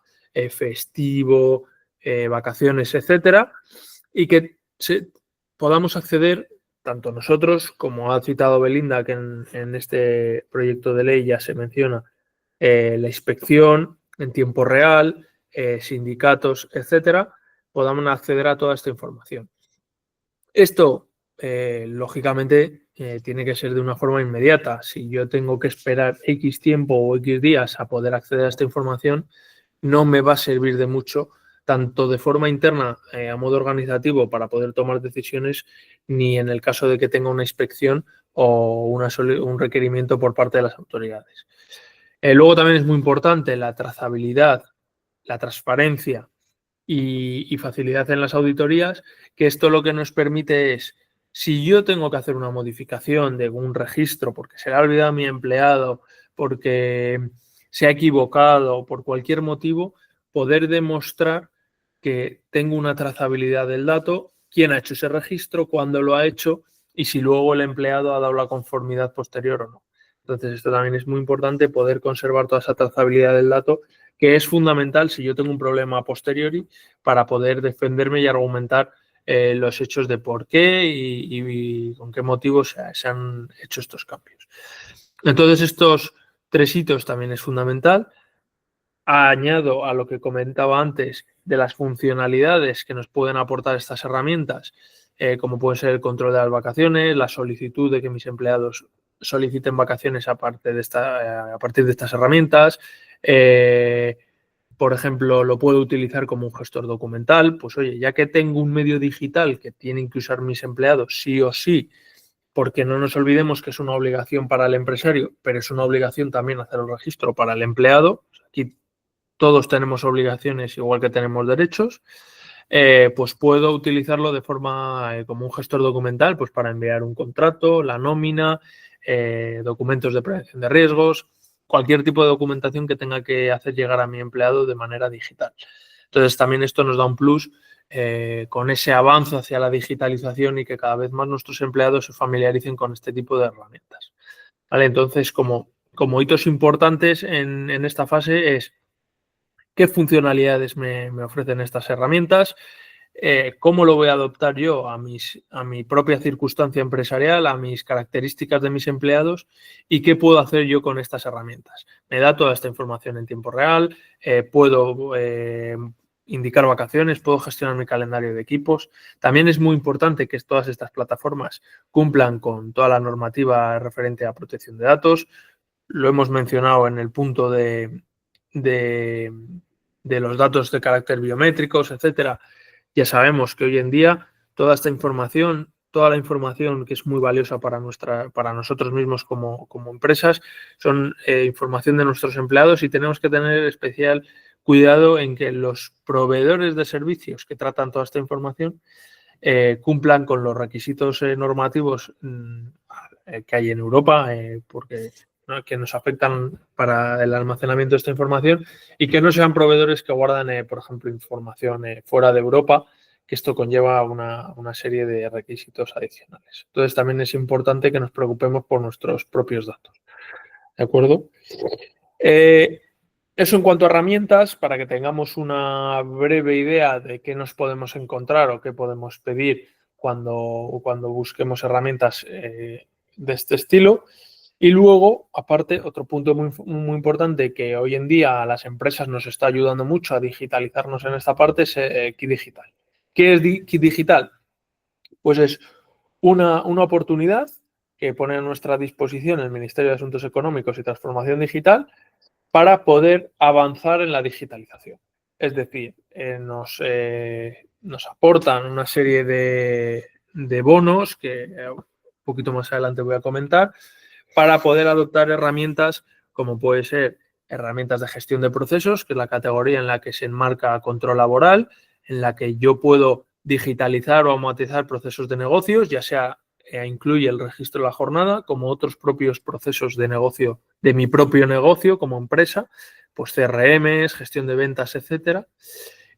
festivo, vacaciones, etcétera, y que podamos acceder, tanto nosotros, como ha citado Belinda, que en este proyecto de ley ya se menciona, la inspección en tiempo real, sindicatos, etcétera, podamos acceder a toda esta información. Esto, lógicamente, tiene que ser de una forma inmediata. Si yo tengo que esperar X tiempo o X días a poder acceder a esta información, no me va a servir de mucho, tanto de forma interna a modo organizativo para poder tomar decisiones, ni en el caso de que tenga una inspección o un requerimiento por parte de las autoridades. Luego también es muy importante la trazabilidad, la transparencia y facilidad en las auditorías, que esto lo que nos permite es, si yo tengo que hacer una modificación de un registro porque se le ha olvidado a mi empleado, porque se ha equivocado, por cualquier motivo, poder demostrar que tengo una trazabilidad del dato, quién ha hecho ese registro, cuándo lo ha hecho y si luego el empleado ha dado la conformidad posterior o no. Entonces, esto también es muy importante, poder conservar toda esa trazabilidad del dato, que es fundamental si yo tengo un problema a posteriori para poder defenderme y argumentar los hechos de por qué y con qué motivos se han hecho estos cambios. Entonces, estos tres hitos también es fundamental. Añado a lo que comentaba antes de las funcionalidades que nos pueden aportar estas herramientas, como puede ser el control de las vacaciones, la solicitud de que mis empleados soliciten vacaciones a partir de estas herramientas. Por ejemplo, lo puedo utilizar como un gestor documental. Pues oye, ya que tengo un medio digital que tienen que usar mis empleados sí o sí, porque no nos olvidemos que es una obligación para el empresario, pero es una obligación también hacer el registro para el empleado. Aquí todos tenemos obligaciones igual que tenemos derechos. Pues puedo utilizarlo de forma como un gestor documental, pues para enviar un contrato, la nómina, documentos de prevención de riesgos, cualquier tipo de documentación que tenga que hacer llegar a mi empleado de manera digital. Entonces, también esto nos da un plus con ese avance hacia la digitalización y que cada vez más nuestros empleados se familiaricen con este tipo de herramientas. ¿Vale? Entonces, como hitos importantes en esta fase es qué funcionalidades me ofrecen estas herramientas, cómo lo voy a adoptar yo a mi propia circunstancia empresarial, a mis características de mis empleados y qué puedo hacer yo con estas herramientas. Me da toda esta información en tiempo real, puedo indicar vacaciones, puedo gestionar mi calendario de equipos. También es muy importante que todas estas plataformas cumplan con toda la normativa referente a protección de datos. Lo hemos mencionado en el punto de los datos de carácter biométricos, etcétera. Ya sabemos que hoy en día toda esta información, toda la información que es muy valiosa para nosotros mismos como empresas, son información de nuestros empleados y tenemos que tener especial cuidado en que los proveedores de servicios que tratan toda esta información cumplan con los requisitos normativos que hay en Europa, porque ¿no?, que nos afectan para el almacenamiento de esta información y que no sean proveedores que guardan, por ejemplo, información fuera de Europa, que esto conlleva una serie de requisitos adicionales. Entonces, también es importante que nos preocupemos por nuestros propios datos. ¿De acuerdo? Eso en cuanto a herramientas, para que tengamos una breve idea de qué nos podemos encontrar o qué podemos pedir cuando busquemos herramientas de este estilo. Y luego, aparte, otro punto muy importante que hoy en día a las empresas nos está ayudando mucho a digitalizarnos en esta parte es Kit Digital. ¿Qué es Kit Digital? Pues es una oportunidad que pone a nuestra disposición el Ministerio de Asuntos Económicos y Transformación Digital para poder avanzar en la digitalización. Es decir, nos aportan una serie de bonos que un poquito más adelante voy a comentar para poder adoptar herramientas como puede ser herramientas de gestión de procesos, que es la categoría en la que se enmarca control laboral, en la que yo puedo digitalizar o automatizar procesos de negocios, ya sea incluye el registro de la jornada, como otros propios procesos de negocio, de mi propio negocio como empresa, pues CRMs, gestión de ventas, etcétera.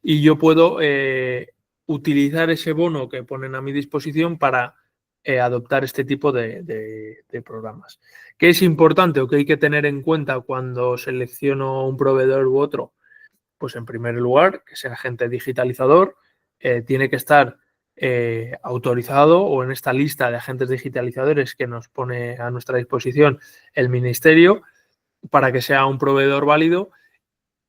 Y yo puedo utilizar ese bono que ponen a mi disposición para adoptar este tipo de programas. ¿Qué es importante o qué hay que tener en cuenta cuando selecciono un proveedor u otro? Pues en primer lugar, que sea agente digitalizador, tiene que estar autorizado o en esta lista de agentes digitalizadores que nos pone a nuestra disposición el Ministerio para que sea un proveedor válido.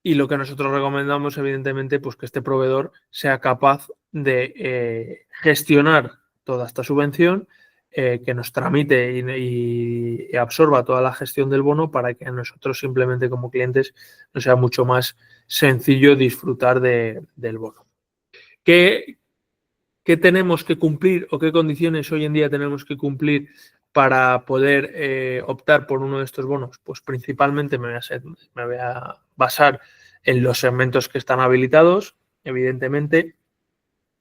Y lo que nosotros recomendamos, evidentemente, pues que este proveedor sea capaz de gestionar toda esta subvención, que nos tramite y absorba toda la gestión del bono para que a nosotros simplemente como clientes nos sea mucho más sencillo disfrutar del bono. ¿Qué tenemos que cumplir o qué condiciones hoy en día tenemos que cumplir para poder optar por uno de estos bonos? Pues principalmente me voy a basar en los segmentos que están habilitados. Evidentemente,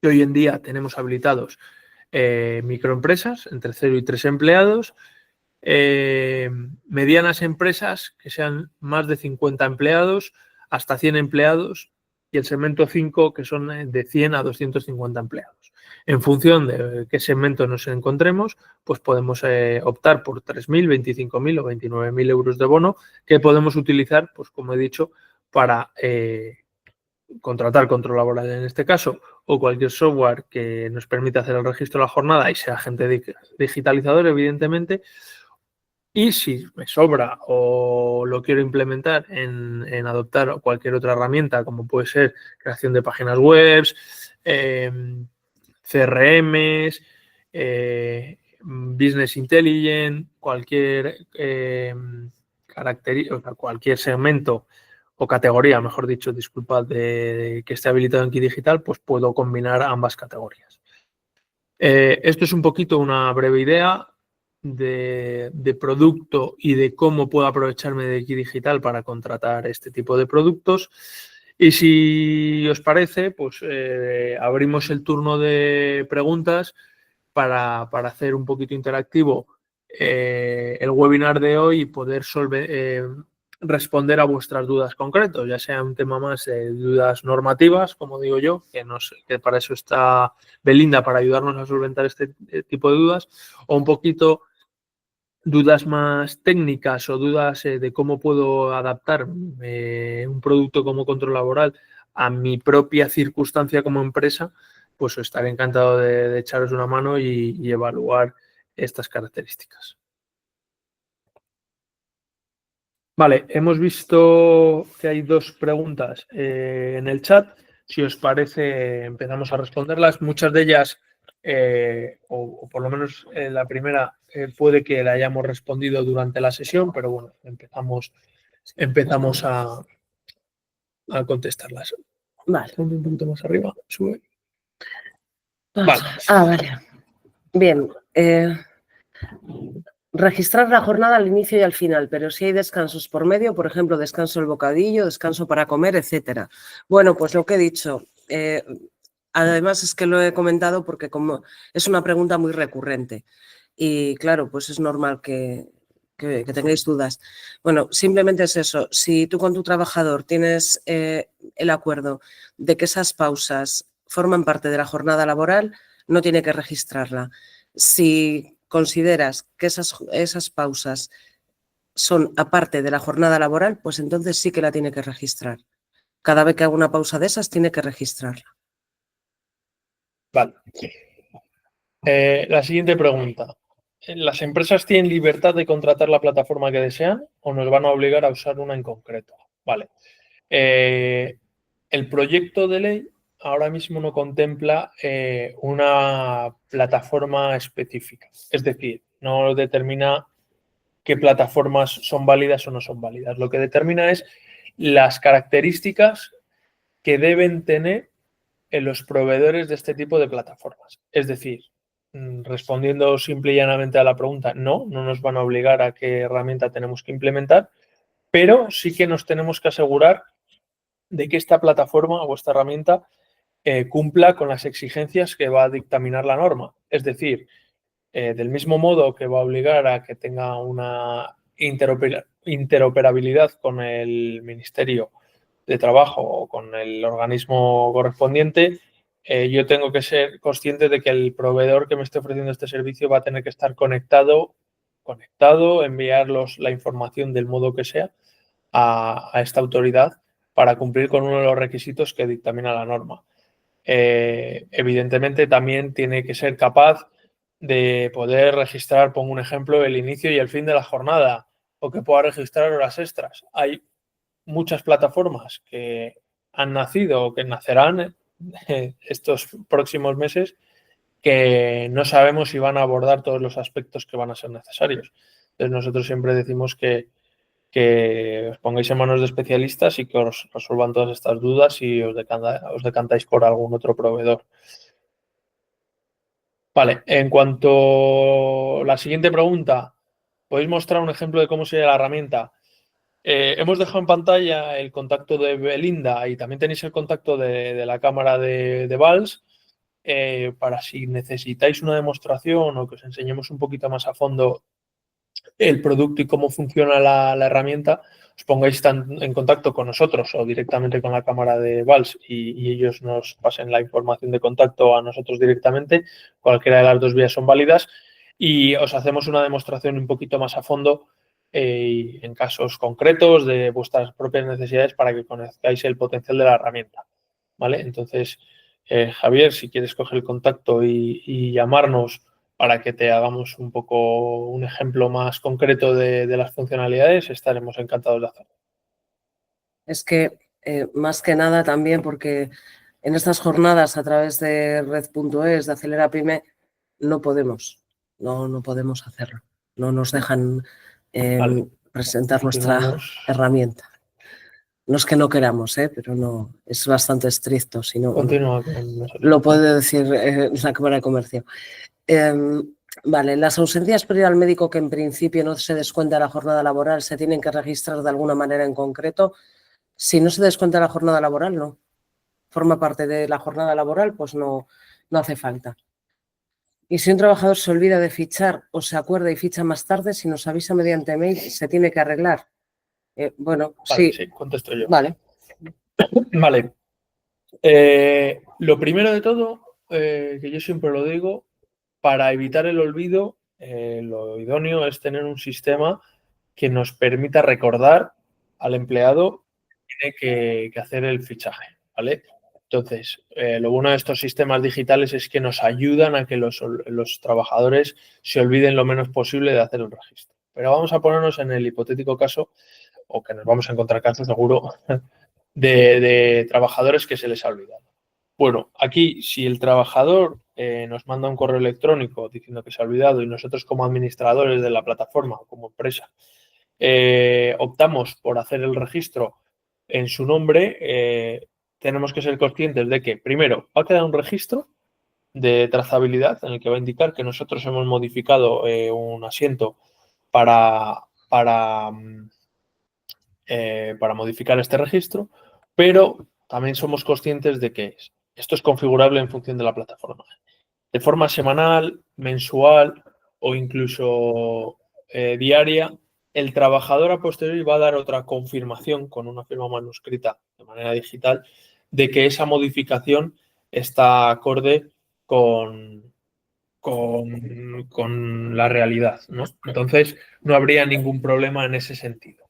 hoy en día tenemos habilitados microempresas entre 0 y 3 empleados, medianas empresas que sean más de 50 empleados, hasta 100 empleados, y el segmento 5 que son de 100 a 250 empleados. En función de qué segmento nos encontremos, pues podemos optar por 3.000, 25.000 o 29.000 euros de bono que podemos utilizar, pues como he dicho, para contratar control laboral en este caso o cualquier software que nos permita hacer el registro de la jornada y sea agente digitalizador, evidentemente. Y si me sobra o lo quiero implementar en adoptar cualquier otra herramienta, como puede ser creación de páginas web, CRMs, Business Intelligence, cualquier cualquier segmento o categoría, mejor dicho, disculpad, que esté habilitado en Kit Digital, pues puedo combinar ambas categorías. Esto es un poquito una breve idea de producto y de cómo puedo aprovecharme de Kit Digital para contratar este tipo de productos. Y si os parece, pues abrimos el turno de preguntas para hacer un poquito interactivo el webinar de hoy y poder responder a vuestras dudas concretas, ya sea un tema más de dudas normativas, como digo yo, que para eso está Belinda, para ayudarnos a solventar este tipo de dudas, o un poquito dudas más técnicas o dudas de cómo puedo adaptar un producto como control laboral a mi propia circunstancia como empresa, pues estaré encantado de echaros una mano y evaluar estas características. Vale, hemos visto que hay 2 preguntas en el chat. Si os parece, empezamos a responderlas. Muchas de ellas, o por lo menos la primera, puede que la hayamos respondido durante la sesión, pero bueno, empezamos a contestarlas. Vale. Un poquito más arriba, sube. Vale. Vale. Bien. Registrar la jornada al inicio y al final, pero si hay descansos por medio, por ejemplo, descanso el bocadillo, descanso para comer, etcétera. Bueno, pues lo que he dicho, además es que lo he comentado porque como es una pregunta muy recurrente y claro, pues es normal que que tengáis dudas. Bueno, simplemente es eso. Si tú con tu trabajador tienes el acuerdo de que esas pausas forman parte de la jornada laboral, no tiene que registrarla. Si consideras que esas pausas son aparte de la jornada laboral, pues entonces sí que la tiene que registrar. Cada vez que haga una pausa de esas, tiene que registrarla. Vale. La siguiente pregunta. ¿Las empresas tienen libertad de contratar la plataforma que desean o nos van a obligar a usar una en concreto? Vale. El proyecto de ley ahora mismo no contempla una plataforma específica. Es decir, no determina qué plataformas son válidas o no son válidas. Lo que determina es las características que deben tener en los proveedores de este tipo de plataformas. Es decir, respondiendo simple y llanamente a la pregunta, no nos van a obligar a qué herramienta tenemos que implementar, pero sí que nos tenemos que asegurar de que esta plataforma o esta herramienta cumpla con las exigencias que va a dictaminar la norma. Es decir, del mismo modo que va a obligar a que tenga una interoperabilidad con el Ministerio de Trabajo o con el organismo correspondiente, yo tengo que ser consciente de que el proveedor que me esté ofreciendo este servicio va a tener que estar conectado, enviar la información del modo que sea a esta autoridad para cumplir con uno de los requisitos que dictamina la norma. Evidentemente también tiene que ser capaz de poder registrar, pongo un ejemplo, el inicio y el fin de la jornada, o que pueda registrar horas extras. Hay muchas plataformas que han nacido o que nacerán estos próximos meses que no sabemos si van a abordar todos los aspectos que van a ser necesarios. Entonces nosotros siempre decimos que os pongáis en manos de especialistas y que os resuelvan todas estas dudas y os decantáis por algún otro proveedor. Vale, en cuanto a la siguiente pregunta, ¿podéis mostrar un ejemplo de cómo sería la herramienta? Hemos dejado en pantalla el contacto de Belinda y también tenéis el contacto de la cámara de Valls para si necesitáis una demostración o que os enseñemos un poquito más a fondo el producto y cómo funciona la herramienta, os pongáis en contacto con nosotros o directamente con la cámara de Valls y ellos nos pasen la información de contacto a nosotros directamente. Cualquiera de las dos vías son válidas y os hacemos una demostración un poquito más a fondo en casos concretos de vuestras propias necesidades para que conozcáis el potencial de la herramienta. ¿Vale? Entonces, Javier, si quieres coger el contacto y llamarnos para que te hagamos un poco un ejemplo más concreto de las funcionalidades, estaremos encantados de hacerlo. Es que más que nada también porque en estas jornadas a través de red.es, de Acelera Pyme, no podemos hacerlo. No nos dejan Vale. presentar nuestra herramienta. No es que no queramos, pero no, es bastante estricto. Si no, Continúa. Lo puede decir la Cámara de Comercio. Vale, las ausencias para ir al médico que en principio no se descuenta la jornada laboral se tienen que registrar de alguna manera en concreto. Si no se descuenta la jornada laboral, no. Forma parte de la jornada laboral, pues no hace falta. Y si un trabajador se olvida de fichar o se acuerda y ficha más tarde, si nos avisa mediante mail, se tiene que arreglar. Bueno, vale, sí. Sí, contesto yo. Vale. Vale. Lo primero de todo, que yo siempre lo digo, para evitar el olvido, lo idóneo es tener un sistema que nos permita recordar al empleado que tiene que hacer el fichaje, ¿vale? Entonces, lo bueno de estos sistemas digitales es que nos ayudan a que los trabajadores se olviden lo menos posible de hacer el registro. Pero vamos a ponernos en el hipotético caso, o que nos vamos a encontrar casos seguro, de trabajadores que se les ha olvidado. Bueno, aquí si el trabajador nos manda un correo electrónico diciendo que se ha olvidado y nosotros como administradores de la plataforma o como empresa optamos por hacer el registro en su nombre, tenemos que ser conscientes de que primero va a quedar un registro de trazabilidad en el que va a indicar que nosotros hemos modificado un asiento para modificar este registro, pero también somos conscientes de que esto es configurable en función de la plataforma. De forma semanal, mensual o incluso diaria, el trabajador a posteriori va a dar otra confirmación con una firma manuscrita de manera digital de que esa modificación está acorde con la realidad, ¿no? Entonces, no habría ningún problema en ese sentido.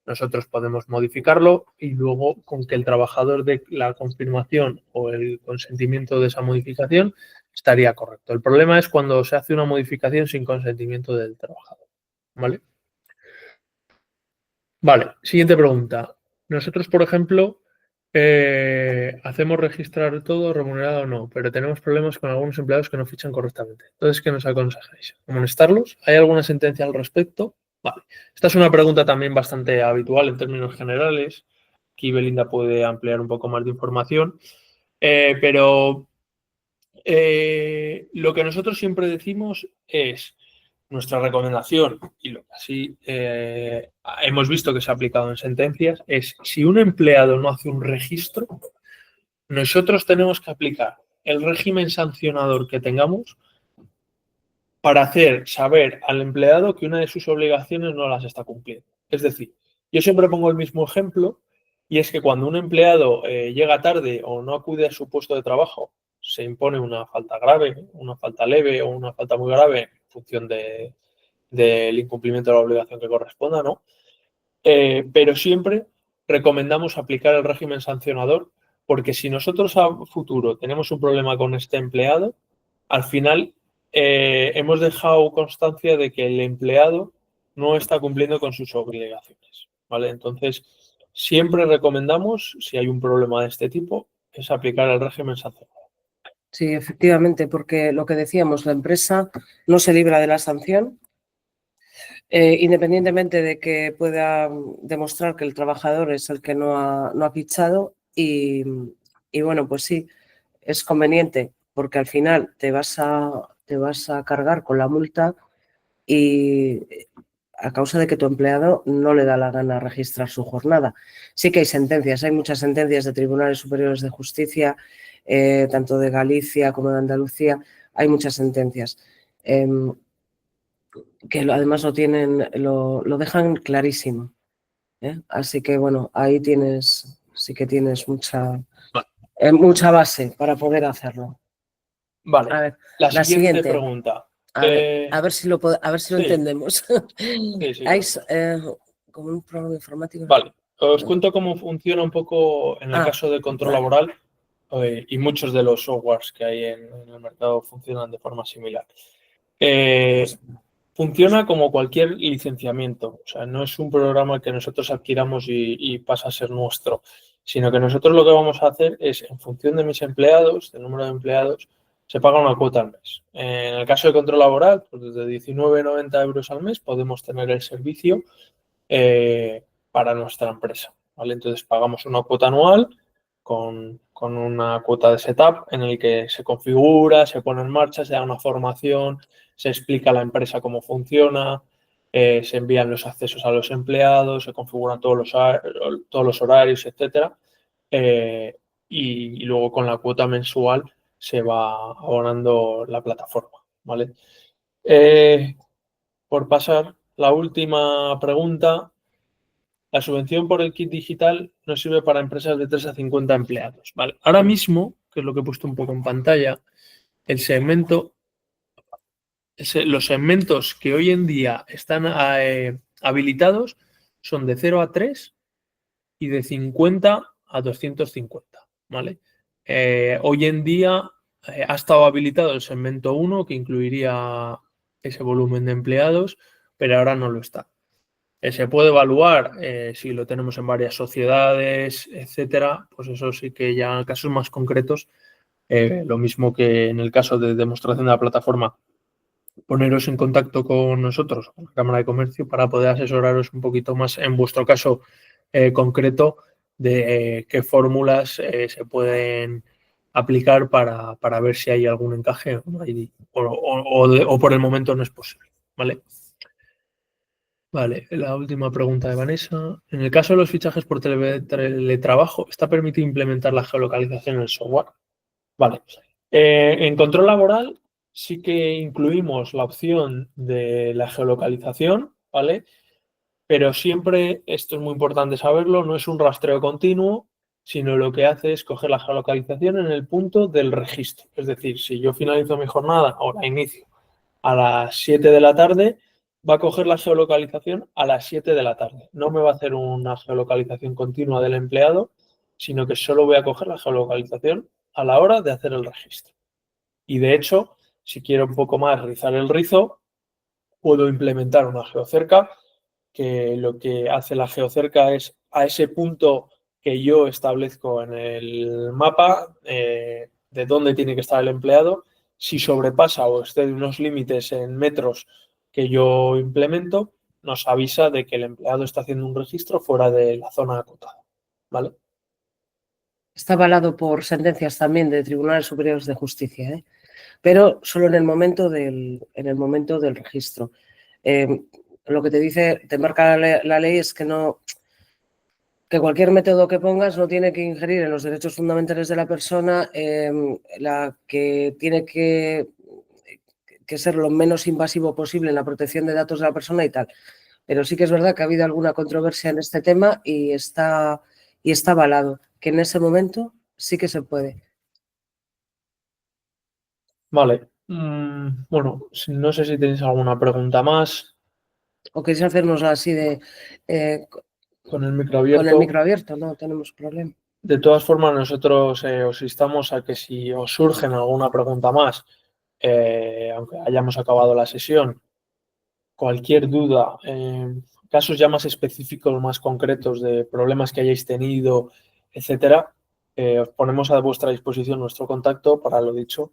Nosotros podemos modificarlo y luego con que el trabajador dé la confirmación o el consentimiento de esa modificación estaría correcto. El problema es cuando se hace una modificación sin consentimiento del trabajador, ¿vale? Vale, siguiente pregunta. Nosotros, por ejemplo, hacemos registrar todo remunerado o no, pero tenemos problemas con algunos empleados que no fichan correctamente. Entonces, ¿qué nos aconsejáis? ¿Amonestarlos? ¿Hay alguna sentencia al respecto? Vale. Esta es una pregunta también bastante habitual en términos generales. Aquí Belinda puede ampliar un poco más de información. Pero lo que nosotros siempre decimos es nuestra recomendación, y lo que así hemos visto que se ha aplicado en sentencias, es si un empleado no hace un registro, nosotros tenemos que aplicar el régimen sancionador que tengamos para hacer saber al empleado que una de sus obligaciones no las está cumpliendo. Es decir, yo siempre pongo el mismo ejemplo y es que cuando un empleado llega tarde o no acude a su puesto de trabajo, se impone una falta grave, una falta leve o una falta muy grave en función del incumplimiento de la obligación que corresponda, ¿no? Pero siempre recomendamos aplicar el régimen sancionador porque si nosotros a futuro tenemos un problema con este empleado, al final hemos dejado constancia de que el empleado no está cumpliendo con sus obligaciones, ¿vale? Entonces, siempre recomendamos, si hay un problema de este tipo, es aplicar el régimen sancionador. Sí, efectivamente, porque lo que decíamos, la empresa no se libra de la sanción, independientemente de que pueda demostrar que el trabajador es el que no ha fichado y bueno, pues sí, es conveniente porque al final te vas a cargar con la multa y a causa de que tu empleado no le da la gana registrar su jornada. Sí que hay sentencias, hay muchas sentencias de tribunales superiores de justicia, tanto de Galicia como de Andalucía, hay muchas sentencias que además lo dejan clarísimo. Así que bueno, ahí sí que tienes mucha base para poder hacerlo. Vale, A ver, la la siguiente siguiente. pregunta. A ver si lo Sí. entendemos. Sí, Hay claro. como un programa informático. Vale, os cuento cómo funciona un poco en el caso de control vale. laboral y muchos de los softwares que hay en el mercado funcionan de forma similar. Funciona como cualquier licenciamiento, o sea, no es un programa que nosotros adquiramos y pasa a ser nuestro, sino que nosotros lo que vamos a hacer es, en función de mis empleados, del número de empleados, se paga una cuota al mes. En el caso de control laboral, pues desde 19,90 euros al mes podemos tener el servicio para nuestra empresa, ¿vale? Entonces pagamos una cuota anual con una cuota de setup en el que se configura, se pone en marcha, se da una formación, se explica a la empresa cómo funciona, se envían los accesos a los empleados, se configuran todos los horarios, etcétera. Y luego con la cuota mensual se va abonando la plataforma, ¿vale? Por pasar, la última pregunta. La subvención por el kit digital nos sirve para empresas de 3 a 50 empleados. ¿Vale? Ahora mismo, que es lo que he puesto un poco en pantalla, los segmentos que hoy en día están habilitados son de 0 a 3 y de 50 a 250. ¿Vale? Hoy en día ha estado habilitado el segmento 1, que incluiría ese volumen de empleados, pero ahora no lo está. Se puede evaluar si lo tenemos en varias sociedades, etcétera. Pues eso sí que ya en casos más concretos, lo mismo que en el caso de demostración de la plataforma, poneros en contacto con nosotros, con la Cámara de Comercio, para poder asesoraros un poquito más en vuestro caso concreto de qué fórmulas se pueden aplicar para ver si hay algún encaje o por el momento no es posible, ¿vale? Vale, la última pregunta de Vanessa. En el caso de los fichajes por teletrabajo, ¿está permitido implementar la geolocalización en el software? Vale. En control laboral sí que incluimos la opción de la geolocalización, ¿vale? Pero siempre, esto es muy importante saberlo, no es un rastreo continuo, sino lo que hace es coger la geolocalización en el punto del registro. Es decir, si yo finalizo mi jornada o la inicio a las 7 de la tarde, va a coger la geolocalización a las 7 de la tarde. No me va a hacer una geolocalización continua del empleado, sino que solo voy a coger la geolocalización a la hora de hacer el registro. Y de hecho, si quiero un poco más rizar el rizo, puedo implementar una geocerca, que lo que hace la geocerca es a ese punto que yo establezco en el mapa de dónde tiene que estar el empleado, si sobrepasa o excede unos límites en metros que yo implemento, nos avisa de que el empleado está haciendo un registro fuera de la zona acotada, ¿vale? Está avalado por sentencias también de tribunales superiores de justicia, ¿eh? Pero solo en el momento del registro. Lo que te dice, te marca la ley es que que cualquier método que pongas no tiene que ingerir en los derechos fundamentales de la persona, la que tiene que ser lo menos invasivo posible en la protección de datos de la persona y tal. Pero sí que es verdad que ha habido alguna controversia en este tema y está avalado, que en ese momento sí que se puede. Vale. Bueno, no sé si tenéis alguna pregunta más. ¿O queréis hacernosla así de Con el micro con el micro abierto. abierto? No tenemos problema. De todas formas, nosotros os instamos a que si os surgen alguna pregunta más, aunque hayamos acabado la sesión, cualquier duda, casos ya más específicos, más concretos de problemas que hayáis tenido, etcétera, os ponemos a vuestra disposición nuestro contacto para, lo dicho,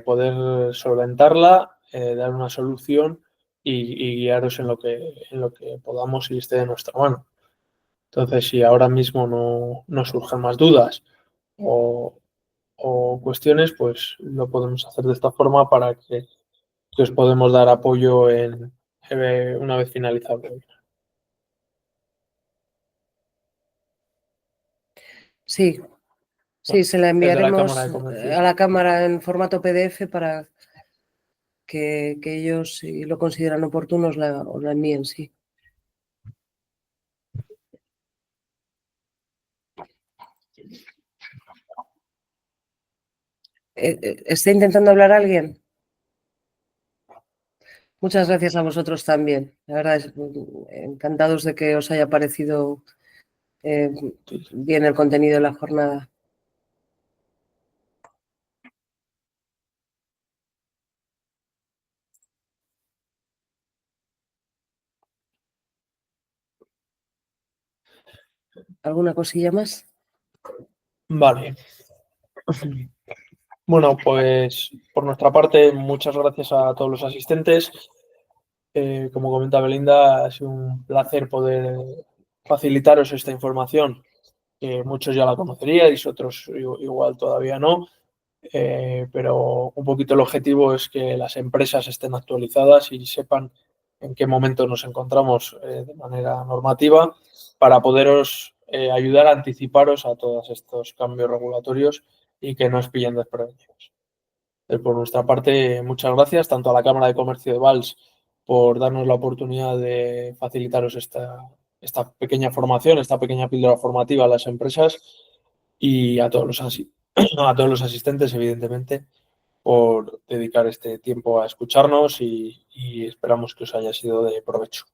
poder solventarla, dar una solución y guiaros en lo que podamos y esté de nuestra mano. Entonces, si ahora mismo no surgen más dudas o cuestiones, pues lo podemos hacer de esta forma para que os podemos dar apoyo una vez finalizado. Sí, se la Desde la enviaremos Cámara de Comercio. a la Cámara en formato PDF para que ellos, si lo consideran oportuno, os la envíen, sí. ¿Está intentando hablar alguien? Muchas gracias a vosotros también. La verdad, encantados de que os haya parecido bien el contenido de la jornada. ¿Alguna cosilla más? Vale. Bueno, pues por nuestra parte, muchas gracias a todos los asistentes. Como comenta Belinda, ha sido un placer poder facilitaros esta información, que muchos ya la conoceríais, otros igual todavía no, pero un poquito el objetivo es que las empresas estén actualizadas y sepan en qué momento nos encontramos de manera normativa para poderos ayudar a anticiparos a todos estos cambios regulatorios y que no os pillen desprevenidos. Por nuestra parte, muchas gracias tanto a la Cámara de Comercio de Valls por darnos la oportunidad de facilitaros esta pequeña formación, esta pequeña píldora formativa a las empresas y a todos los asistentes, evidentemente, por dedicar este tiempo a escucharnos y esperamos que os haya sido de provecho.